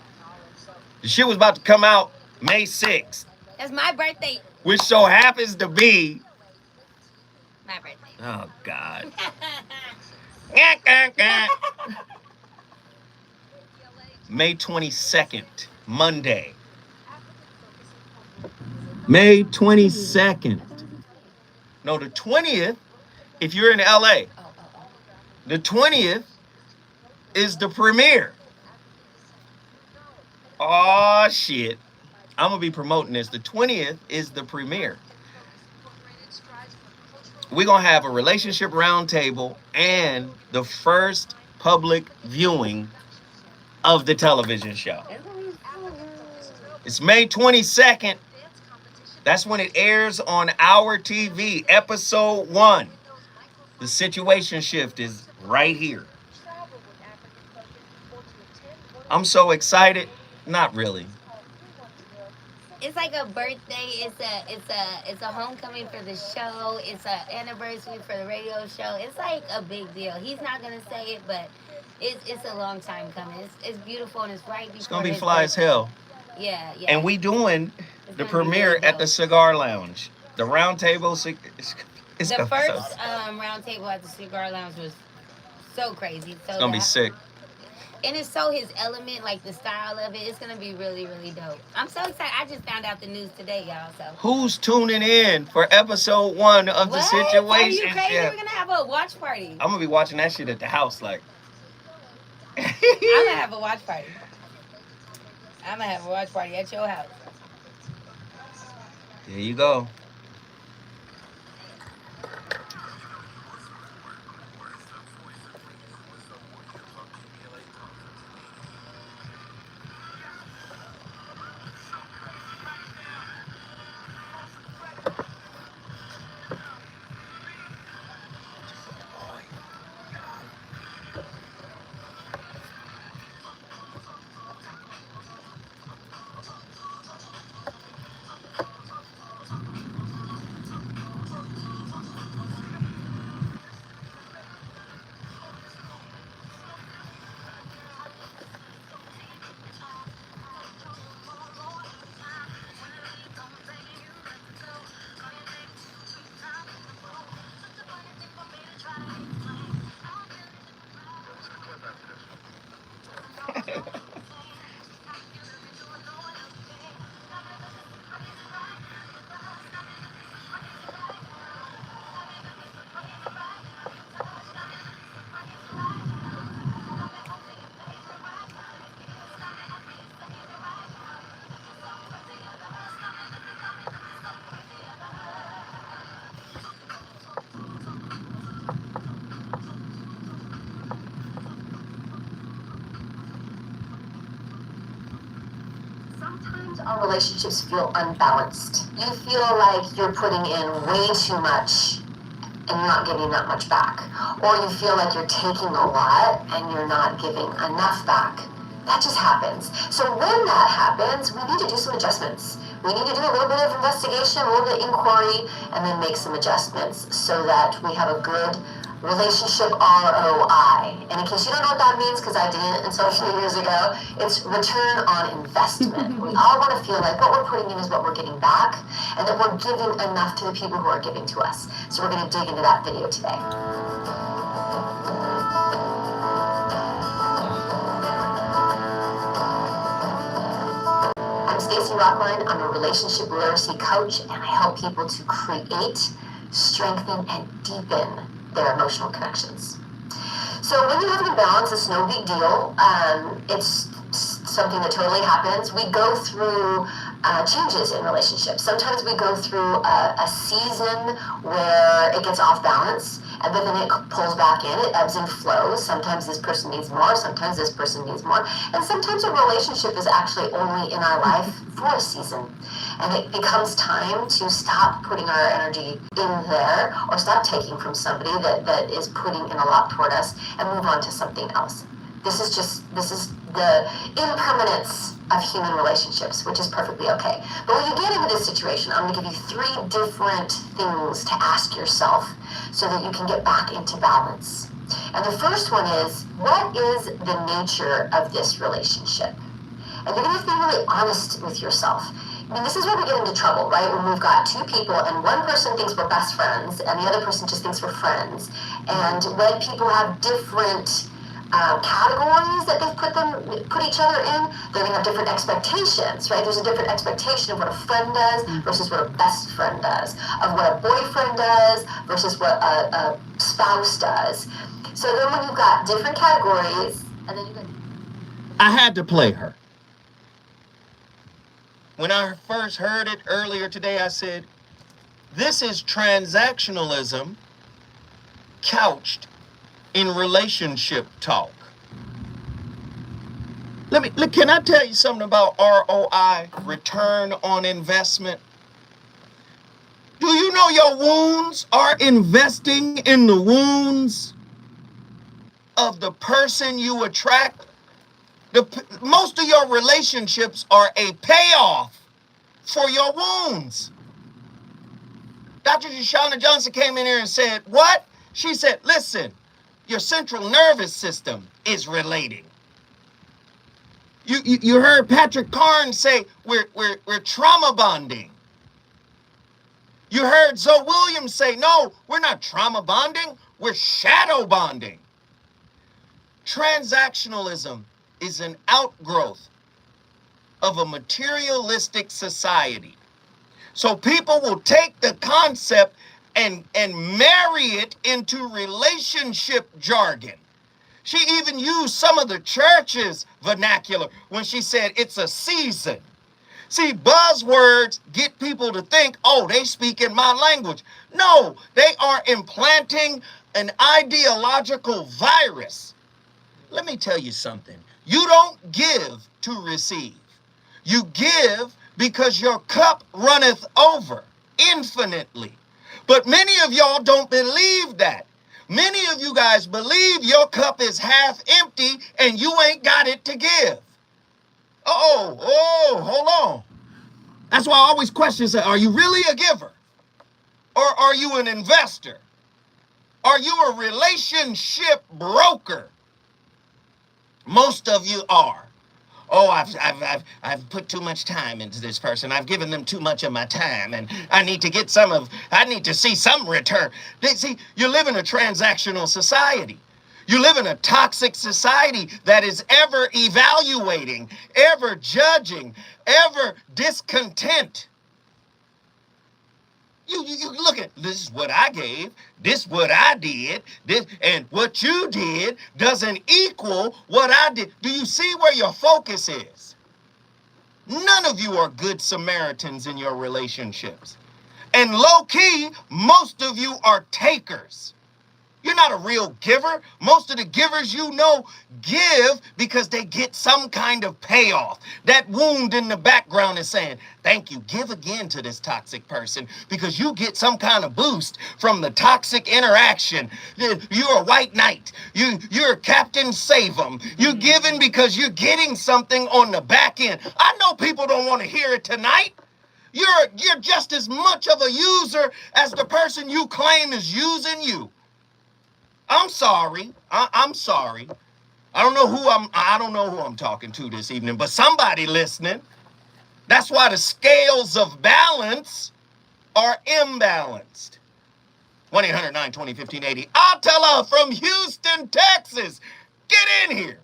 The shit was about to come out May 6th. That's my birthday. Which so happens to be... My birthday. Oh, God. May 22nd, Monday. May 22nd. No, the 20th, if you're in LA. The 20th is the premiere. Oh, shit. I'm going to be promoting this. The 20th is the premiere. We're going to have a relationship roundtable and the first public viewing of the television show. It's May 22nd. That's when it airs on Our TV, episode 1. The situation shift is right here. I'm so excited. Not really. It's like a birthday. It's a homecoming for the show. It's an anniversary for the radio show. It's like a big deal. He's not gonna say it, but it's a long time coming. It's beautiful and it's right before. It's gonna be fly as hell. Yeah. And we doing the premiere really at the Cigar Lounge. The round table. The first round table at the Cigar Lounge was so crazy. So it's gonna be sick. And it's so his element, like the style of it. It's gonna be really, really dope. I'm so excited. I just found out the news today, y'all. So who's tuning in for episode 1 of the situation? Are you crazy? We're gonna have a watch party. I'm gonna be watching that shit at the house, like. I'm gonna have a watch party. I'm gonna have a watch party at your house. There you go. Sometimes our relationships feel unbalanced. You feel like you're putting in way too much and you're not getting that much back. Or you feel like you're taking a lot and you're not giving enough back. That just happens. So when that happens, we need to do some adjustments. We need to do a little bit of investigation, a little bit of inquiry, and then make some adjustments so that we have a good relationship ROI. And in case you don't know what that means, because I didn't until a few years ago, it's return on investment. We all want to feel like what we're putting in is what we're getting back, and that we're giving enough to the people who are giving to us. So we're going to dig into that video today. I'm Stacey Rockline. I'm a relationship literacy coach, and I help people to create, strengthen, and deepen their emotional connections. So when you have an imbalance, it's no big deal. It's something that totally happens. We go through changes in relationships. Sometimes we go through a season where it gets off balance, and then it pulls back in. It ebbs and flows. Sometimes this person needs more. Sometimes this person needs more. And sometimes a relationship is actually only in our life for a season. And it becomes time to stop putting our energy in there or stop taking from somebody that is putting in a lot toward us and move on to something else. This is the impermanence of human relationships, which is perfectly okay. But when you get into this situation, I'm going to give you 3 different things to ask yourself so that you can get back into balance. And the first one is, what is the nature of this relationship? And you're going to have to be really honest with yourself. I mean, this is where we get into trouble, right? When we've got 2 people and one person thinks we're best friends and the other person just thinks we're friends. And when people have different categories that they've put each other in, they're going to have different expectations, right? There's a different expectation of what a friend does versus what a best friend does, of what a boyfriend does versus what a spouse does. So then when you've got different categories, and then you can... I had to play her. When I first heard it earlier today, I said, this is transactionalism couched in relationship talk. Can I tell you something about ROI, return on investment? Do you know your wounds are investing in the wounds of the person you attract? Most of your relationships are a payoff for your wounds. Dr. Deshauna Johnson came in here and said, what? She said, listen, your central nervous system is relating. You heard Patrick Carnes say we're trauma bonding. You heard Zoe Williams say, no, we're not trauma bonding, we're shadow bonding. Transactionalism is an outgrowth of a materialistic society. So people will take the concept and marry it into relationship jargon. She even used some of the church's vernacular when she said it's a season. See, buzzwords get people to think, oh, they speak in my language. No, they are implanting an ideological virus. Let me tell you something. You don't give to receive. You give because your cup runneth over infinitely. But many of y'all don't believe that. Many of you guys believe your cup is half empty and you ain't got it to give. Hold on. That's why I always question, say, are you really a giver? Or are you an investor? Are you a relationship broker? Most of you are. Oh, I've put too much time into this person. I've given them too much of my time, and I need to see some return. See, you live in a transactional society. You live in a toxic society that is ever evaluating, ever judging, ever discontent. You look at, this is what I gave, this is what I did, and what you did doesn't equal what I did. Do you see where your focus is? None of you are good Samaritans in your relationships. And low key, most of you are takers. You're not a real giver. Most of the givers you know give because they get some kind of payoff. That wound in the background is saying, thank you, give again to this toxic person because you get some kind of boost from the toxic interaction. You're a white knight. You're a Captain Save 'em. You're giving because you're getting something on the back end. I know people don't want to hear it tonight. You're just as much of a user as the person you claim is using you. I'm sorry. I'm sorry. I don't know who I'm talking to this evening, but somebody listening. That's why the scales of balance are imbalanced. 1-800-920-1580. Attila from Houston, Texas. Get in here.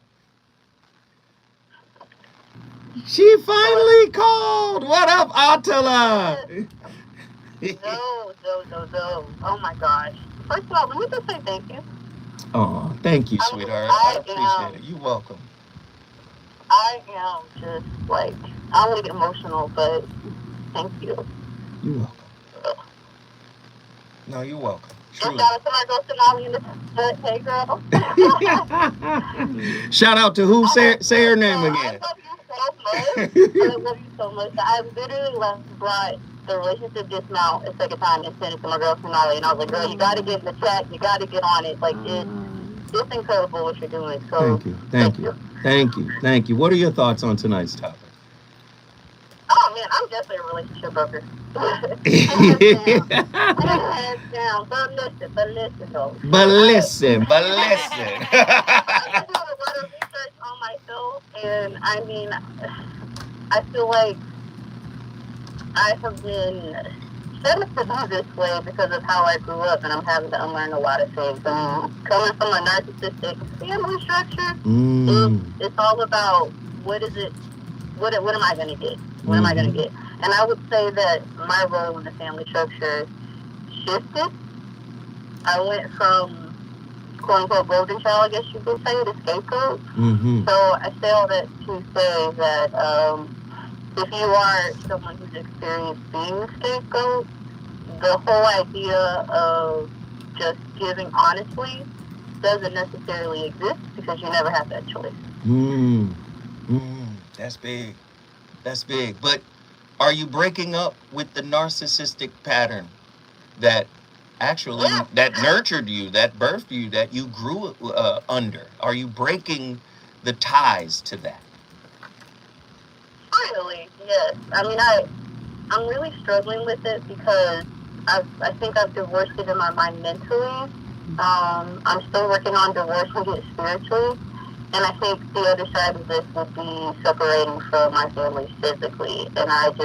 She finally called. What up, Attila? No. Oh my gosh. First of all, let me just say thank you. Oh, thank you, sweetheart. I appreciate it. You're welcome. I am just like, I don't want to get emotional, but thank you. You're welcome. No, you're welcome. Shout out to my girl Sonali in the hey girl. Shout out to who? Say her name again. I love you so much. I literally brought the relationship dismount a second time and sent it to my girl Sonali, and I was like, girl, you got to get in the chat. You got to get on it. Like, it's incredible what you're doing. So Thank you. What are your thoughts on tonight's topic? Oh man, I'm definitely a relationship broker. Hands down. But listen though. But listen. I've been doing a lot of research on myself, and I mean, I feel like I have been set up to do this way because of how I grew up, and I'm having to unlearn a lot of things. Coming from a narcissistic family structure, it's all about what am I going to get? What am I going to get? And I would say that my role in the family structure shifted. I went from quote-unquote golden child, I guess you could say, to scapegoat. So I say all that to say that if you are someone who's experienced being a scapegoat, the whole idea of just giving honestly doesn't necessarily exist because you never have that choice. That's big. That's big. But are you breaking up with the narcissistic pattern that actually that nurtured you, that birthed you, that you grew under? Are you breaking the ties to that? Finally, yes. I mean, I'm really struggling with it because I think I've divorced it in my mind mentally. I'm still working on divorcing it spiritually. And I think the other side of this would be separating from my family physically. And I'm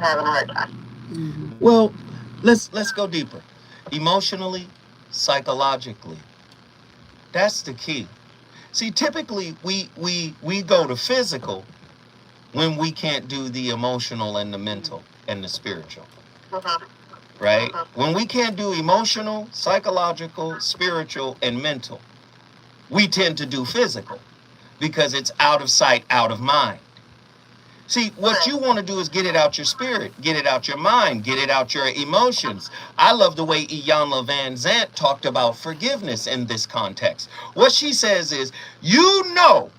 having a hard time. Well, let's go deeper. Emotionally, psychologically. That's the key. See, typically we go to physical when we can't do the emotional and the mental and the spiritual. Right? When we can't do emotional, psychological, spiritual, and mental, we tend to do physical because it's out of sight, out of mind. See, what you want to do is get it out your spirit, get it out your mind, get it out your emotions. I love the way Iyanla Vanzant talked about forgiveness in this context. What she says is, you know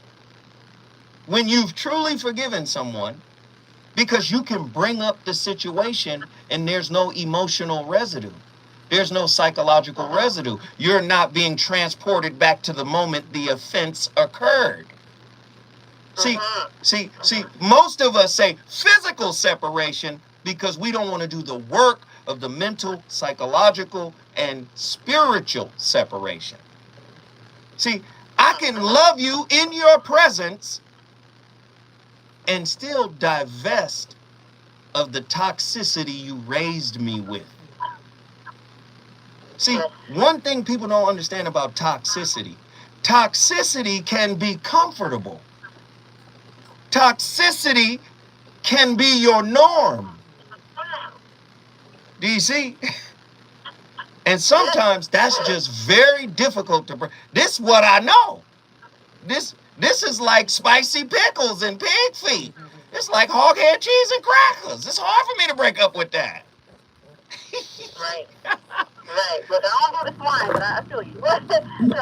when you've truly forgiven someone because you can bring up the situation and there's no emotional residue. There's no psychological residue. You're not being transported back to the moment the offense occurred. See, most of us say physical separation because we don't want to do the work of the mental, psychological, and spiritual separation. See, I can love you in your presence and still divest of the toxicity you raised me with. See, one thing people don't understand about toxicity can be comfortable. Toxicity can be your norm. Do you see? And sometimes that's just very difficult to break. This is what I know. This is like spicy pickles and pig feet. It's like hog head cheese and crackers. It's hard for me to break up with that. Right. Right. Look, I don't do the swine, but I feel you. So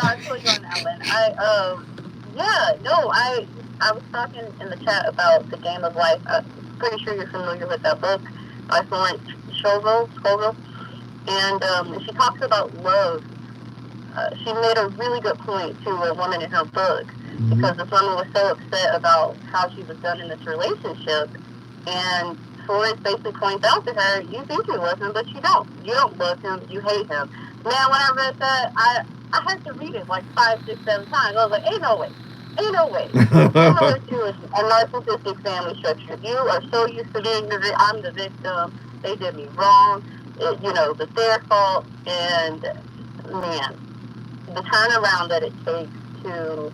I feel you on that one. I was talking in the chat about The Game of Life. I'm pretty sure you're familiar with that book by Florence Scovel. And she talks about love. She made a really good point to a woman in her book, because this woman was so upset about how she was done in this relationship, and Florence basically points out to her, you think you love him, but you don't. You don't love him, you hate him. Man, when I read that, I had to read it like 5, 6, 7 times. I was like, ain't no way. Similar to a narcissistic family structure. You are so used to being I'm the victim, they did me wrong, it's their fault, and man, the turnaround that it takes to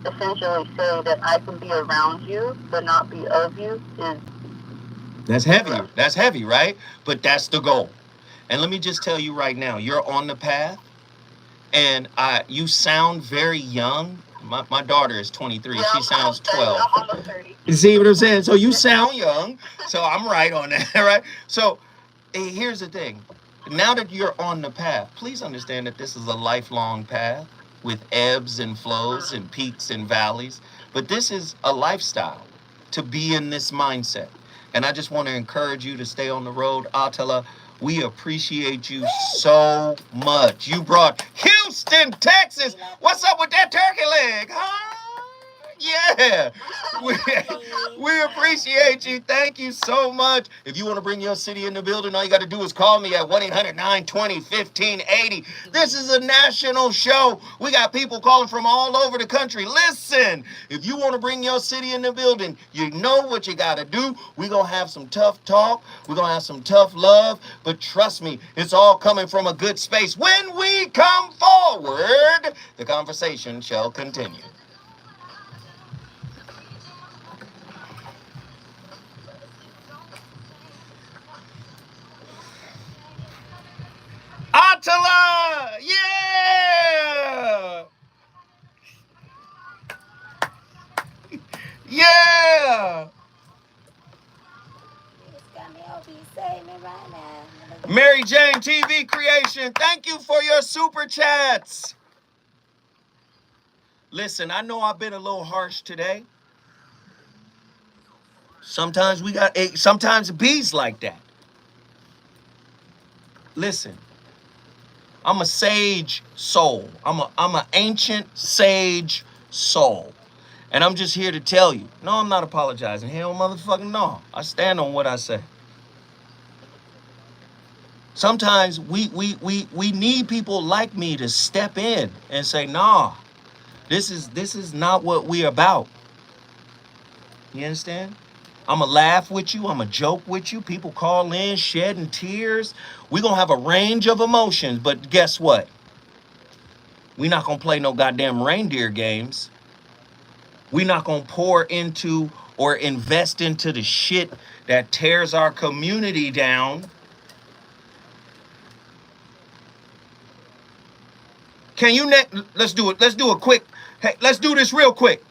essentially say that I can be around you but not be of you is... That's heavy. That's heavy, right? But that's the goal. And let me just tell you right now, you're on the path, and you sound very young. My daughter is 23. Yeah, she sounds 12. I'm almost 30. You see what I'm saying? So you sound young. So I'm right on that, right? So here's the thing. Now that you're on the path, please understand that this is a lifelong path with ebbs and flows and peaks and valleys. But this is a lifestyle to be in this mindset. And I just want to encourage you to stay on the road. Atala, we appreciate you so much. You brought Houston, Texas. What's up with that turkey leg, huh? Yeah. We appreciate you. Thank you so much. If you want to bring your city in the building, all you got to do is call me at 1-800-920-1580. This is a national show. We got people calling from all over the country. Listen, if you want to bring your city in the building, you know what you got to do. We're going to have some tough talk. We're going to have some tough love. But trust me, it's all coming from a good space. When we come forward, the conversation shall continue. Atala! Yeah! Yeah! Mary Jane TV Creation, thank you for your super chats. Listen, I know I've been a little harsh today. Sometimes sometimes bees like that. Listen. I'm a sage soul. I'm an ancient sage soul. And I'm just here to tell you. No, I'm not apologizing. Hell motherfucking no. I stand on what I say. Sometimes we need people like me to step in and say, nah, this is not what we're about. You understand? I'm going to laugh with you. I'm going to joke with you. People call in, shedding tears. We're going to have a range of emotions. But guess what? We're not going to play no goddamn reindeer games. We're not going to pour into or invest into the shit that tears our community down. Can you let's do it. Let's do a quick. Hey, let's do this real quick.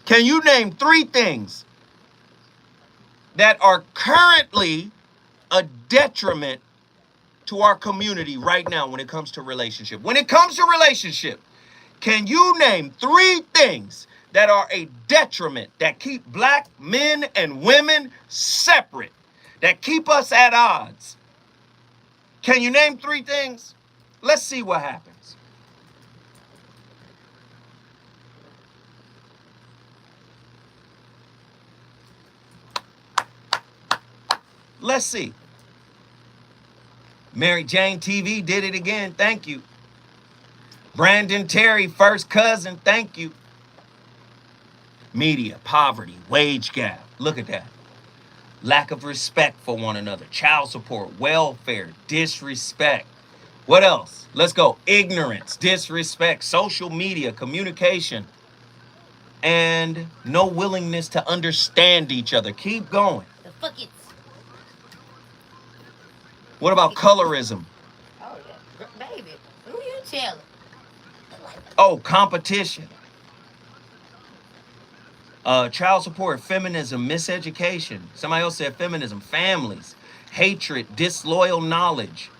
Can you name 3 things that are currently a detriment to our community right now when it comes to relationship? When it comes to relationship, can you name 3 things that are a detriment, that keep black men and women separate, that keep us at odds? Can you name 3 things? Let's see what happens. Let's see. Mary Jane TV did it again. Thank you. Brandon Terry, first cousin. Thank you. Media, poverty, wage gap. Look at that. Lack of respect for one another. Child support, welfare, disrespect. What else? Let's go. Ignorance, disrespect, social media, communication, and no willingness to understand each other. Keep going. The fuck it. What about colorism? Oh, yeah. Baby, who you telling? Oh, competition. Child support, feminism, miseducation. Somebody else said feminism, families, hatred, disloyal knowledge.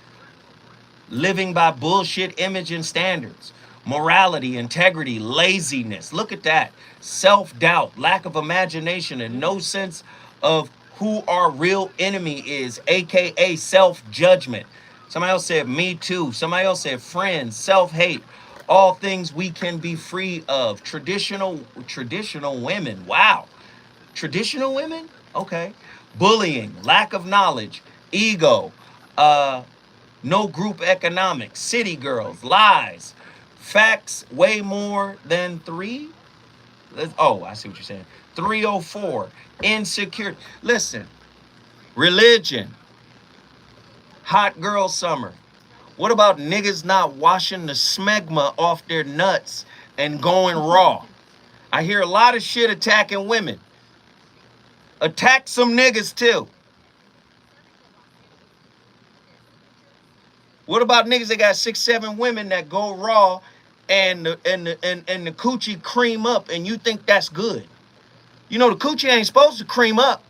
living by bullshit image and standards, morality, integrity, laziness. Look at that. Self-doubt, lack of imagination, and no sense of who our real enemy is, aka self-judgment. Somebody else said me too. Somebody else said friends, self-hate, all things we can be free of. Traditional women. Wow. Traditional women? Okay. Bullying, lack of knowledge, ego, no group economics, city girls, lies, facts way more than three. Oh, I see what you're saying. 304, insecurity. Listen, religion, hot girl summer. What about niggas not washing the smegma off their nuts and going raw? I hear a lot of shit attacking women. Attack some niggas too. What about niggas that got 6, 7 women that go raw and the coochie cream up and you think that's good? You know the coochie ain't supposed to cream up.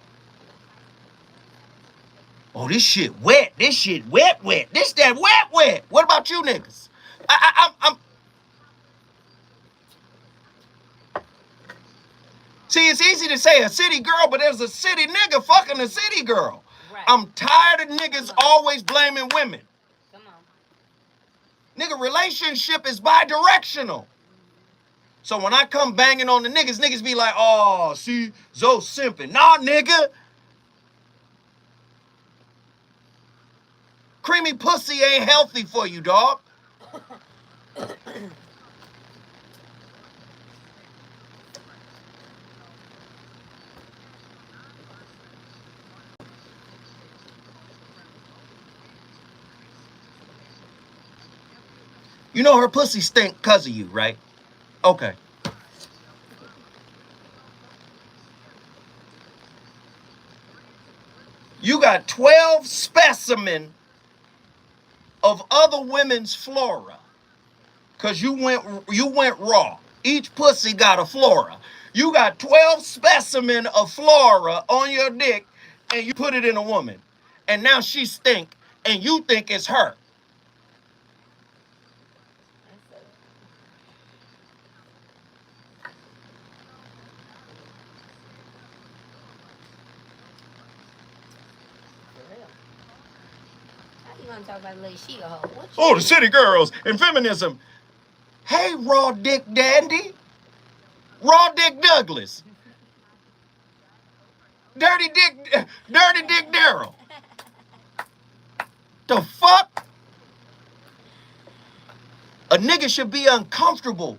Oh, this shit wet. This shit wet. This that wet. What about you niggas? I'm See, it's easy to say a city girl, but there's a city nigga fucking a city girl. Right. I'm tired of niggas always blaming women. Come on. Nigga, relationship is bi-directional. So when I come banging on the niggas be like, oh, see, Zoe simping. Nah, nigga. Creamy pussy ain't healthy for you, dog. You know her pussy stink because of you, right? Okay. You got 12 specimen of other women's flora because you went raw. Each pussy got a flora. You got 12 specimen of flora on your dick and you put it in a woman. And now she stink and you think it's her. Talk about like she a hoe. Oh, the city girls and feminism. Hey, Raw Dick Dandy. Raw Dick Douglas. Dirty Dick Daryl. The fuck? A nigga should be uncomfortable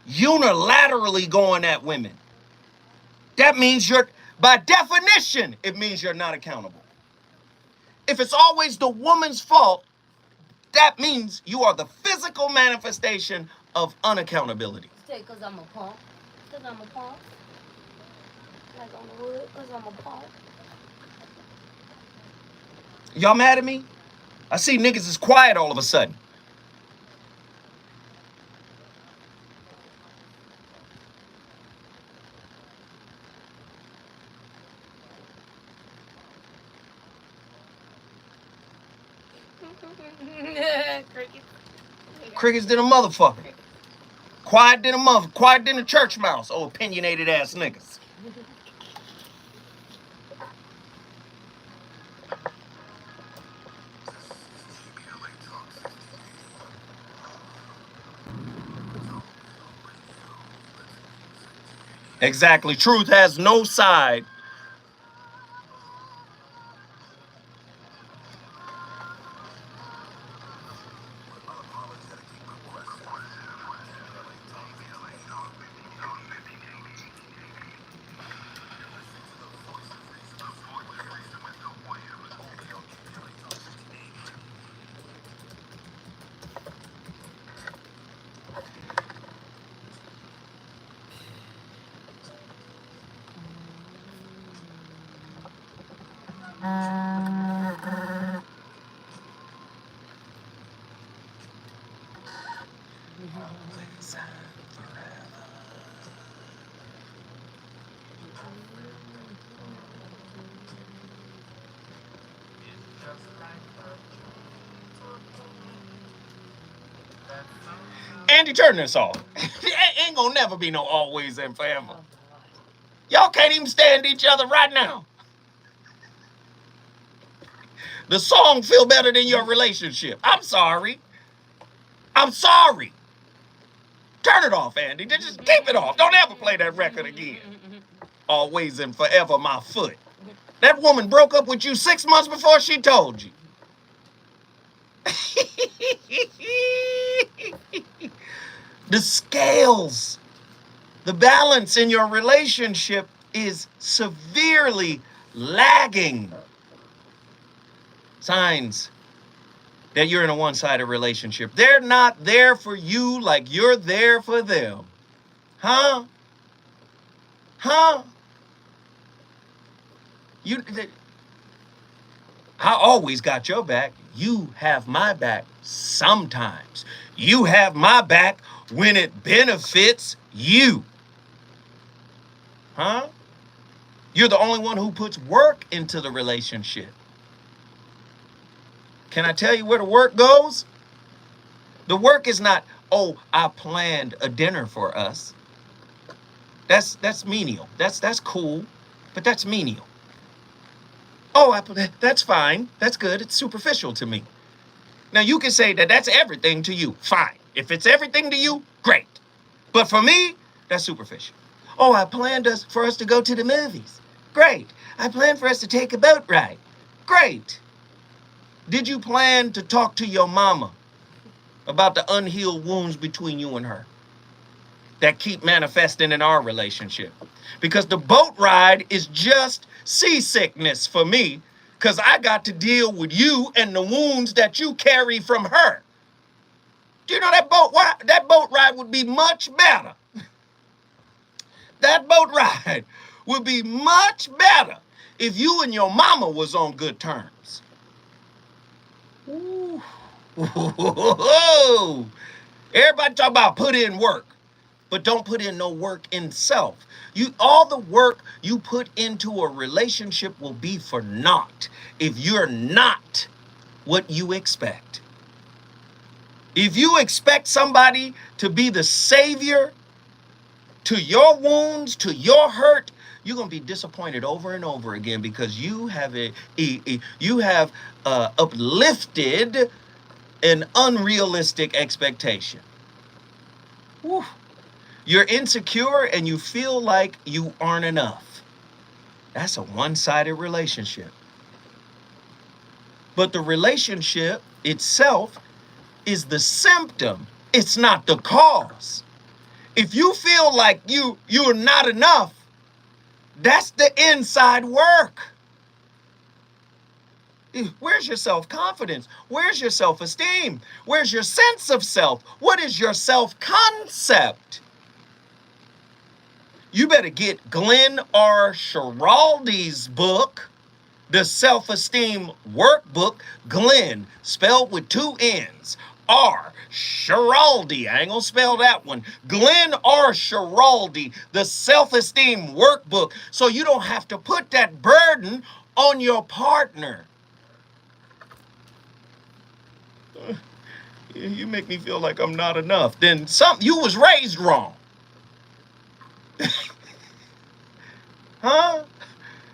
unilaterally going at women. That means by definition, it means you're not accountable. If it's always the woman's fault, that means you are the physical manifestation of unaccountability. Because I'm a punk. Because I'm a punk. Like on the wood, because I'm a punk. Y'all mad at me? I see niggas is quiet all of a sudden. Crickets than a motherfucker. Quiet than a mother. Quiet than a church mouse. Oh, opinionated ass niggas. Exactly. Truth has no side. Andy, turn this off. Ain't gonna never be no always and forever. Y'all can't even stand each other right now. The song feel better than your relationship. I'm sorry. I'm sorry. Turn it off, Andy. Just keep it off. Don't ever play that record again. Always and forever, my foot. That woman broke up with you 6 months before she told you. The scales, the balance in your relationship is severely lagging. Signs that you're in a one-sided relationship. They're not there for you like you're there for them. Huh? I always got your back. You have my back sometimes. You have my back when it benefits you. Huh? You're the only one who puts work into the relationship. Can I tell you where the work goes? The work is not, oh, I planned a dinner for us. That's menial. That's cool, but that's menial. Oh, that's fine. That's good. It's superficial to me. Now, you can say that that's everything to you. Fine. If it's everything to you, great. But for me, that's superficial. Oh, I planned for us to go to the movies. Great. I planned for us to take a boat ride. Great. Did you plan to talk to your mama about the unhealed wounds between you and her that keep manifesting in our relationship? Because the boat ride is just seasickness for me, because I got to deal with you and the wounds that you carry from her. Do you know that boat ride would be much better? That boat ride would be much better if you and your mama was on good terms. Ooh. Everybody talk about put in work, but don't put in no work in self. All the work you put into a relationship will be for naught if you're not what you expect. If you expect somebody to be the savior to your wounds, to your hurt, you're going to be disappointed over and over again, because you have uplifted an unrealistic expectation. Whew. You're insecure and you feel like you aren't enough. That's a one-sided relationship. But the relationship itself is the symptom. It's not the cause. If you feel like you're not enough, that's the inside work. Where's your self-confidence? Where's your self-esteem? Where's your sense of self? What is your self-concept? You better get Glenn R. Schiraldi's book, The Self-Esteem Workbook. Glenn, spelled with 2 N's. R. Schiraldi. I ain't gonna spell that one. Glenn R. Schiraldi, The Self-Esteem Workbook, so you don't have to put that burden on your partner. You make me feel like I'm not enough. Then you was raised wrong. Huh?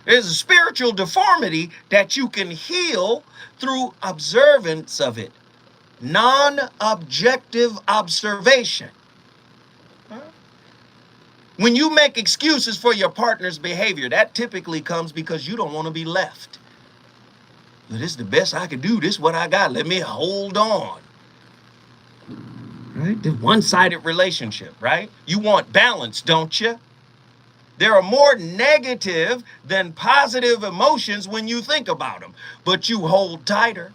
There's a spiritual deformity that you can heal through observance of it. Non-objective observation. Huh? When you make excuses for your partner's behavior, that typically comes because you don't want to be left. Well, this is the best I can do. This is what I got. Let me hold on. Right? The one-sided relationship, right? You want balance, don't you? There are more negative than positive emotions when you think about them, but you hold tighter.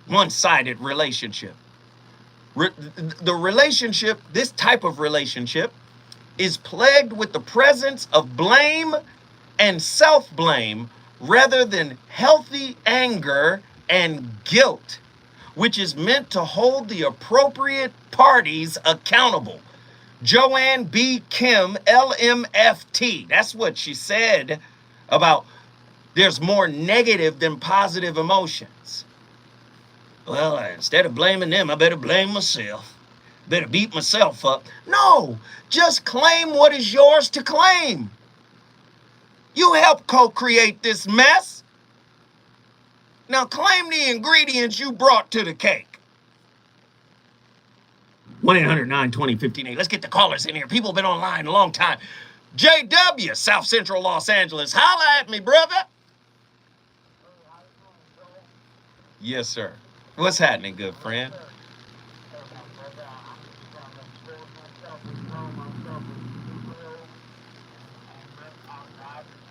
One-sided relationship. The relationship, this type of relationship, is plagued with the presence of blame and self-blame rather than healthy anger and guilt, which is meant to hold the appropriate parties accountable. Joanne B. Kim, LMFT. That's what she said about there's more negative than positive emotions. Well, instead of blaming them, I better blame myself. better beat myself up. No, just claim what is yours to claim. You helped co-create this mess. Now claim the ingredients you brought to the cake. 1-800-920-1580. Let's get the callers in here. People have been online a long time. JW, South Central Los Angeles. Holla at me, brother. Yes, sir. What's happening, good friend?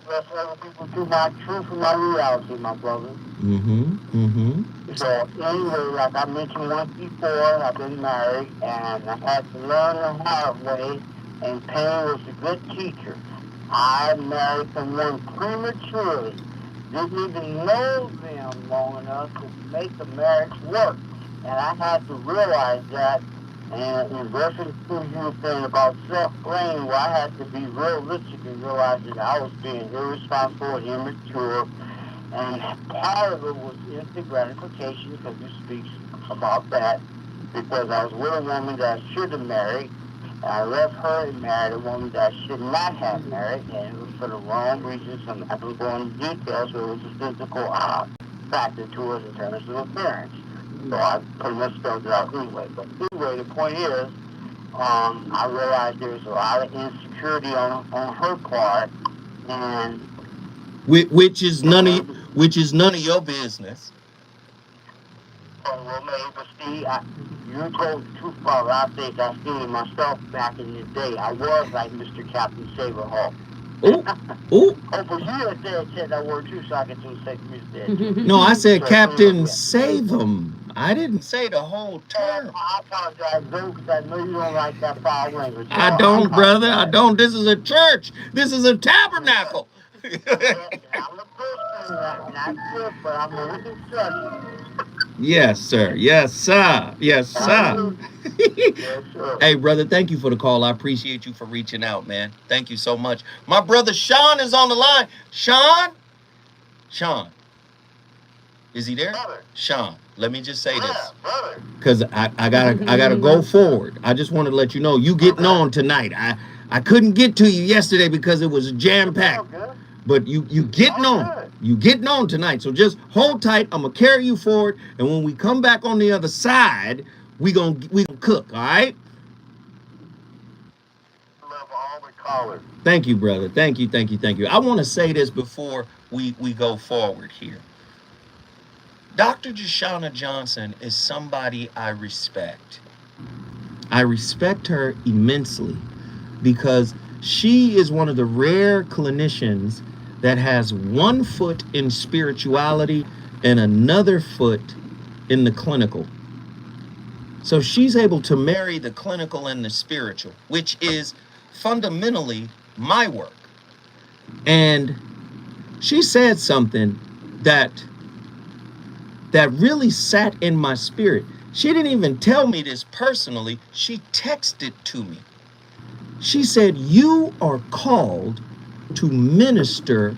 Rest other people to my truth and my reality, my brother. So anyway, like I mentioned once before, I've been married and I had to learn the hard way, and pain was a good teacher. I married someone prematurely. Didn't even know them long enough to make the marriage work. And I had to realize that. And in reference to you were saying about self-blame, well, I had to be realistic and realize that I was being irresponsible and immature. And part of it was instant gratification, because you speak about that, because I was with a woman that I should have married. And I left her and married a woman that I should not have married, and it was for the wrong reasons. I'm not going to go into details, but it was a physical factor to us in terms of appearance. So I pretty much spelled it out anyway. But anyway, the point is, I realized there was a lot of insecurity on her part, and Which is none of your business. well, maybe, but see, you told the truth, Father. I think I seen it myself back in the day. I was like Mr. Captain Saberhawk. Ooh. Oh, but you had said that word too, so I can do say Mr. No, I said Captain Save 'em. I didn't say the whole term. I apologize, though, because I know you don't like that foul language. So I don't, brother. I don't. This is a church. This is a tabernacle. I'm the person, not good, but I'm a little instruction. Yes, sir. Yes, sir. Yes, sir. Yes, sir. Hey, brother, thank you for the call. I appreciate you for reaching out, man. Thank you so much. My brother Sean is on the line. Sean? Is he there? Brother. Sean, let me just say Yeah, this, brother. because I gotta go forward. I just want to let you know you getting on tonight. I couldn't get to you yesterday because it was jam packed. Okay. But you getting on. You getting on tonight. So just hold tight. I'm gonna carry you forward. And when we come back on the other side, we gonna cook, all right? Love all the callers. Thank you, brother. Thank you. I want to say this before we go forward here. Dr. Jashana Johnson is somebody I respect. I respect her immensely because she is one of the rare clinicians that has one foot in spirituality and another foot in the clinical. So she's able to marry the clinical and the spiritual, which is fundamentally my work. And she said something that really sat in my spirit. She didn't even tell me this personally. She texted to me. She said, "You are called to minister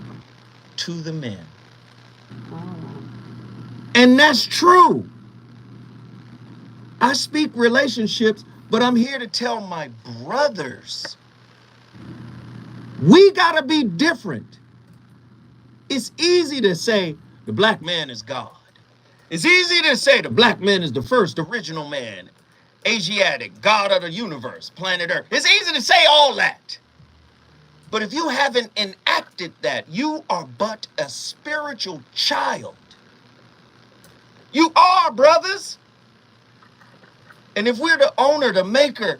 to the men." And that's true. I speak relationships, but I'm here to tell my brothers, we gotta be different. It's easy to say the black man is God. It's easy to say the black man is the first original man, Asiatic, God of the universe, planet Earth. It's easy to say all that. But if you haven't enacted that, you are but a spiritual child. You are, brothers. And if we're the owner, the maker,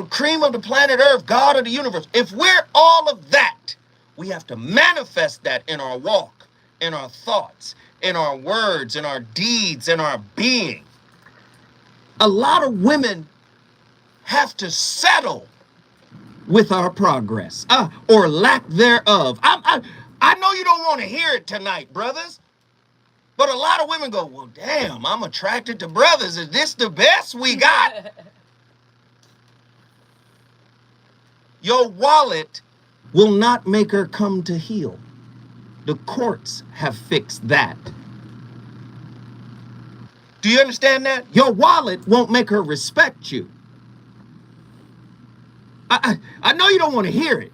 cream of the planet Earth, God of the universe, if we're all of that, we have to manifest that in our walk, in our thoughts, in our words, in our deeds, in our being. A lot of women have to settle with our progress, or lack thereof. I know you don't want to hear it tonight, brothers, but a lot of women go, well, damn, I'm attracted to brothers. Is this the best we got? Your wallet will not make her come to heel. The courts have fixed that. Do you understand that? Your wallet won't make her respect you. I know you don't want to hear it.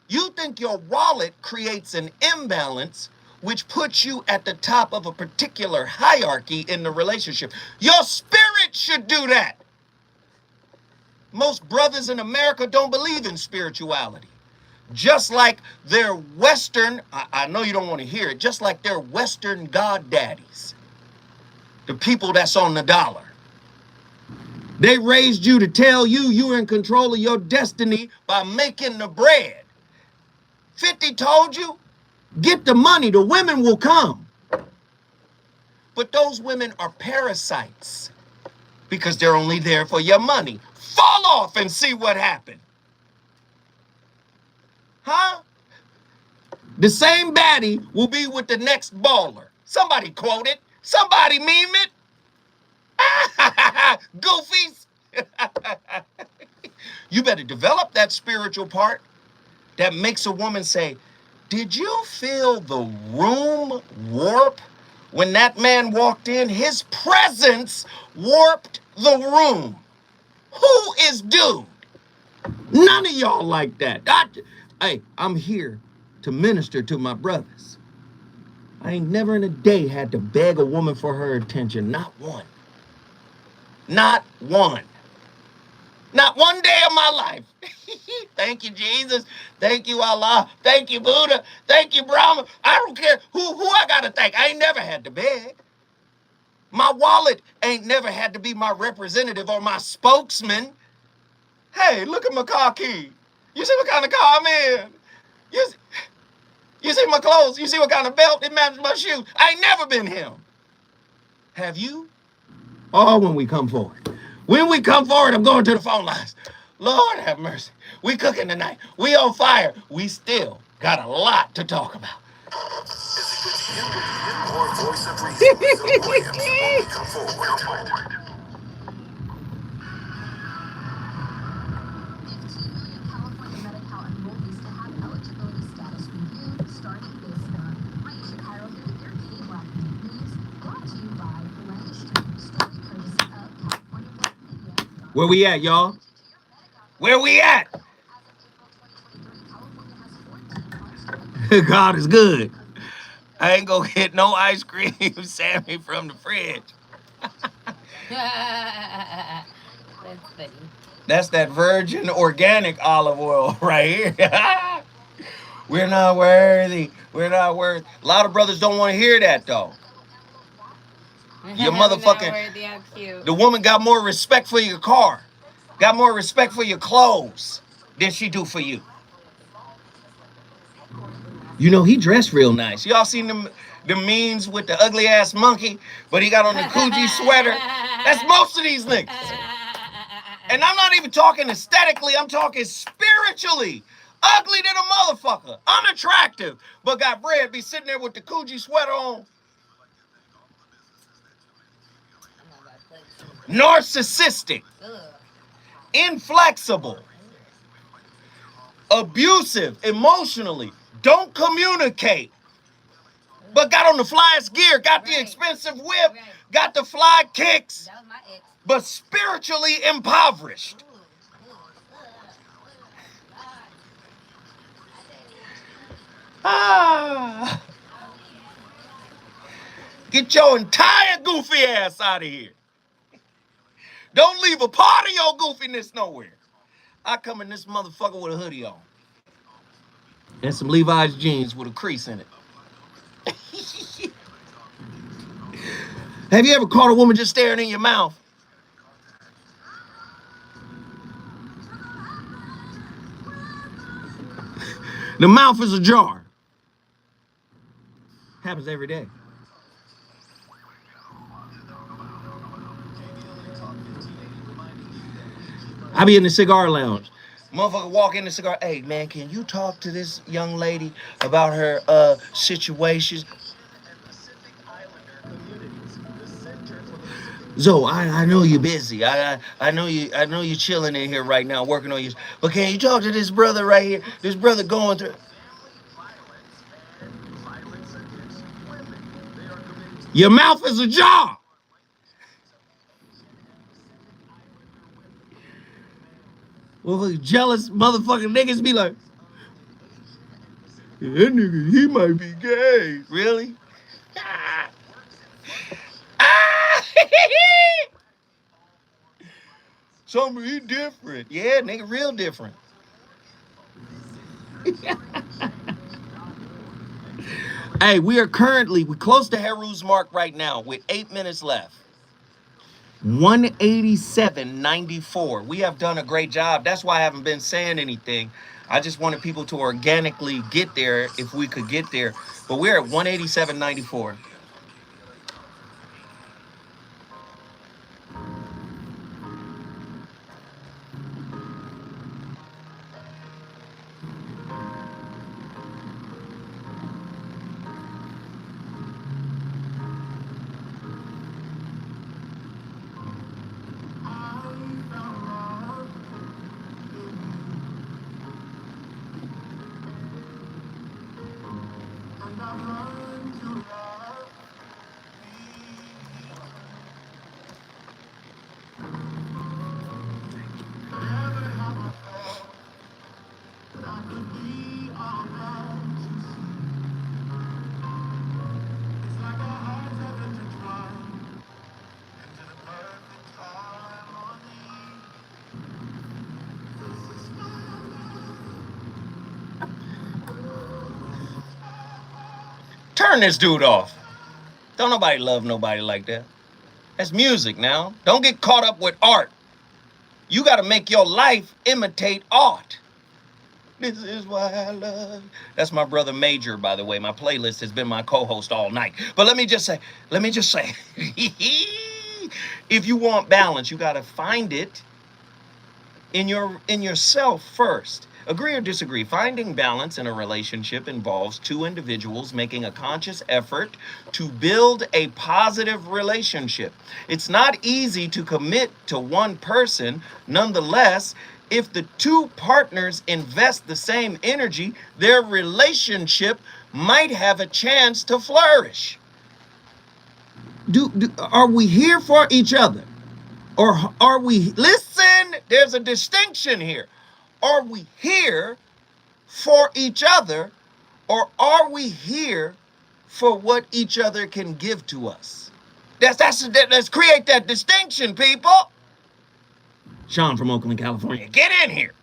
You think your wallet creates an imbalance which puts you at the top of a particular hierarchy in the relationship. Your spirit should do that. Most brothers in America don't believe in spirituality. Just like their Western, I know you don't want to hear it, just like their Western god daddies. The people that's on the dollar. They raised you to tell you you're in control of your destiny by making the bread. 50 told you, get the money, the women will come. But those women are parasites because they're only there for your money. Fall off and see what happened. Huh? The same baddie will be with the next baller. Somebody quote it. Somebody meme it. Goofies. You better develop that spiritual part that makes a woman say, did you feel the room warp when that man walked in? His presence warped the room. Who is dude? None of y'all like that. Hey, I'm here to minister to my brothers. I ain't never in a day had to beg a woman for her attention. Not one. Not one. Not one day of my life. Thank you, Jesus. Thank you, Allah. Thank you, Buddha. Thank you, Brahma. I don't care who I gotta thank. I ain't never had to beg. My wallet ain't never had to be my representative or my spokesman. Hey, look at my car key. You see what kind of car I'm in? You see my clothes? You see what kind of belt? It matches my shoes. I ain't never been him. Have you? Oh, when we come forward. When we come forward, I'm going to the phone lines. Lord have mercy. We cooking tonight. We on fire. We still got a lot to talk about. More voice of reason. Bill Williams. When we come forward. 15 million California Medi-Cal enrollees to have eligibility status reviewed starting this month. Aisha Cairo here with your KYP News, brought to you by Miranda Street, story courtesy of California Black Media. Where we at, y'all? Where we at? As of April 2023, California has 14 months. God is good. I ain't gonna get no ice cream, Sammy, from the fridge. That's funny. That's that virgin organic olive oil right here. We're not worthy. We're not worthy. A lot of brothers don't want to hear that, though. Your motherfucking... The woman got more respect for your car. Got more respect for your clothes than she do for you. You know, he dressed real nice. Y'all seen the memes with the ugly ass monkey, but he got on the Coogee sweater? That's most of these niggas. And I'm not even talking aesthetically, I'm talking spiritually. Ugly than a motherfucker. Unattractive, but got bread, be sitting there with the Coogee sweater on. Narcissistic. Inflexible. Abusive emotionally. Don't communicate. But got on the flyest gear, got the expensive whip, got the fly kicks, but spiritually impoverished. Get your entire goofy ass out of here. Don't leave a part of your goofiness nowhere. I come in this motherfucker with a hoodie on. And some Levi's jeans with a crease in it. Have you ever caught a woman just staring in your mouth? The mouth is ajar. Happens every day. I be in the cigar lounge. Motherfucker walk in the cigar. Hey, man, can you talk to this young lady about her situations? Zoe, I know you're busy. I know you're chilling in here right now, working on you. But can you talk to this brother right here? This brother going through. Your mouth is ajar. Well, jealous motherfucking niggas be like, that nigga, he might be gay. Really? Ah. Ah. Something he different. Yeah, nigga, real different. Hey, we're close to Heru's mark right now with 8 minutes left. 187.94. We have done a great job. That's why I haven't been saying anything. I just wanted people to organically get there if we could get there. But we're at 187.94. Turn this dude off. Don't nobody love nobody like that. That's music now. Don't get caught up with art. You got to make your life imitate art. This is why I love. That's my brother Major, by the way. My playlist has been my co-host all night. But let me just say, if you want balance, you got to find it in yourself first. Agree or disagree, finding balance in a relationship involves two individuals making a conscious effort to build a positive relationship. It's not easy to commit to one person. Nonetheless, if the two partners invest the same energy, their relationship might have a chance to flourish. Are we here for each other? Or are we, listen, there's a distinction here. Are we here for each other, or are we here for what each other can give to us? Let's create that distinction, people. Sean from Oakland, California, get in here.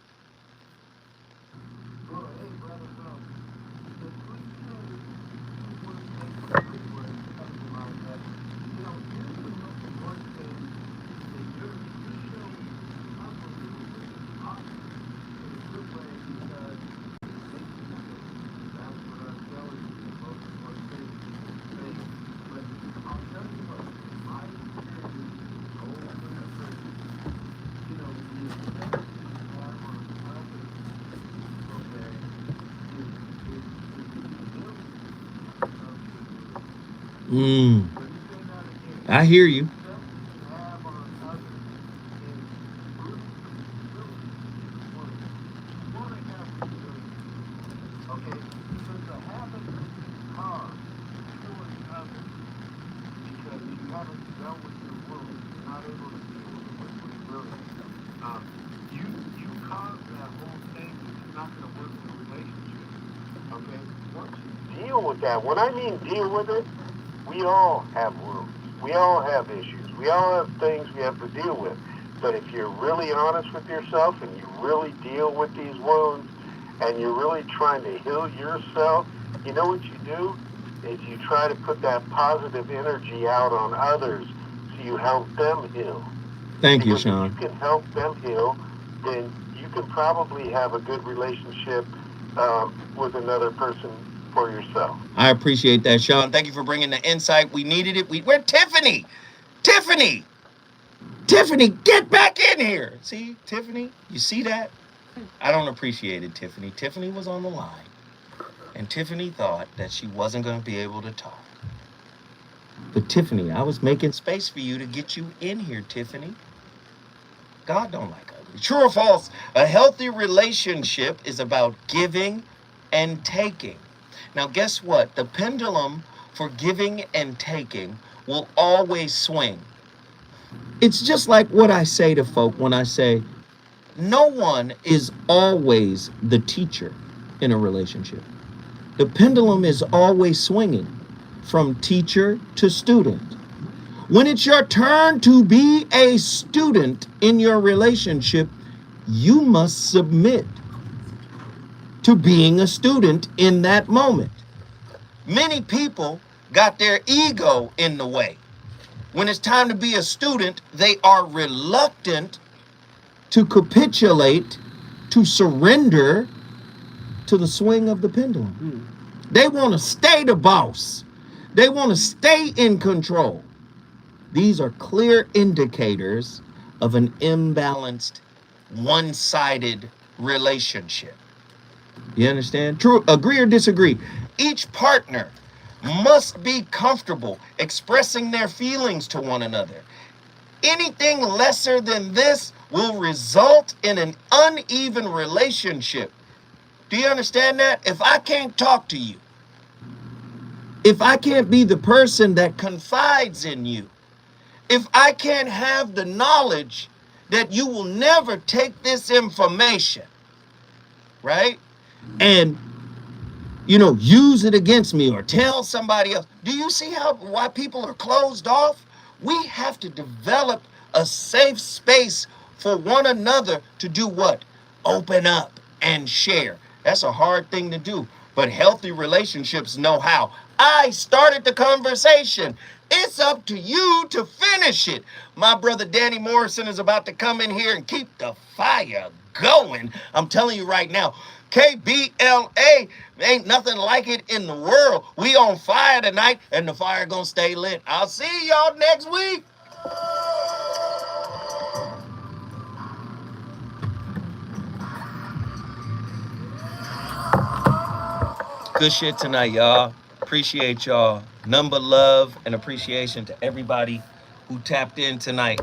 I hear you. Deal with that. When I mean deal with it, we all have wounds. We all have issues. We all have things we have to deal with. But if you're really honest with yourself and you really deal with these wounds and you're really trying to heal yourself, you know what you do? Is you try to put that positive energy out on others so you help them heal. Thank you, Because Sean. if you can help them heal, then you can probably have a good relationship with another person for yourself. I appreciate that, Sean. Thank you for bringing the insight. We needed it. Where's Tiffany? Tiffany, get back in here. See, Tiffany, you see that? I don't appreciate it, Tiffany. Tiffany was on the line, and Tiffany thought that she wasn't going to be able to talk. But Tiffany, I was making space for you to get you in here, Tiffany. God don't like ugly. True or false? A healthy relationship is about giving and taking. Now, guess what? The pendulum for giving and taking will always swing. It's just like what I say to folk when I say, no one is always the teacher in a relationship. The pendulum is always swinging from teacher to student. When it's your turn to be a student in your relationship, you must submit to being a student in that moment. Many people got their ego in the way. When it's time to be a student, they are reluctant to capitulate, to surrender to the swing of the pendulum. They want to stay the boss. They want to stay in control. These are clear indicators of an imbalanced, one-sided relationship. You understand? True, agree or disagree? Each partner must be comfortable expressing their feelings to one another. Anything lesser than this will result in an uneven relationship. Do you understand that? If I can't talk to you, if I can't be the person that confides in you, if I can't have the knowledge that you will never take this information, right? And, use it against me or tell somebody else. Do you see why people are closed off? We have to develop a safe space for one another to do what? Open up and share. That's a hard thing to do, but healthy relationships know how. I started the conversation. It's up to you to finish it. My brother Danny Morrison is about to come in here and keep the fire going. I'm telling you right now, KBLA, ain't nothing like it in the world. We on fire tonight, and the fire gonna stay lit. I'll see y'all next week. Good shit tonight, y'all. Appreciate y'all. Number love and appreciation to everybody who tapped in tonight.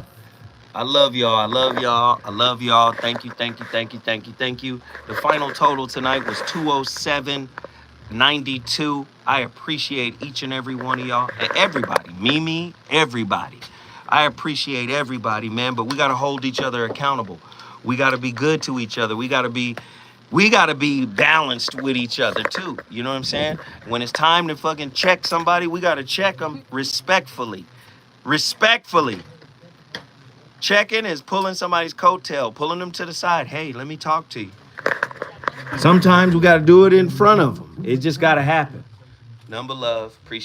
I love y'all. I love y'all. I love y'all. Thank you, thank you, thank you, thank you, thank you. The final total tonight was 207.92. I appreciate each and every one of y'all. Everybody. Mimi, everybody. I appreciate everybody, man, but we got to hold each other accountable. We got to be good to each other. We got to be balanced with each other too. You know what I'm saying? When it's time to fucking check somebody, we got to check them respectfully. Respectfully. Checking is pulling somebody's coattail, pulling them to the side. Hey, let me talk to you. Sometimes we got to do it in front of them. It just got to happen. Number love. Appreciate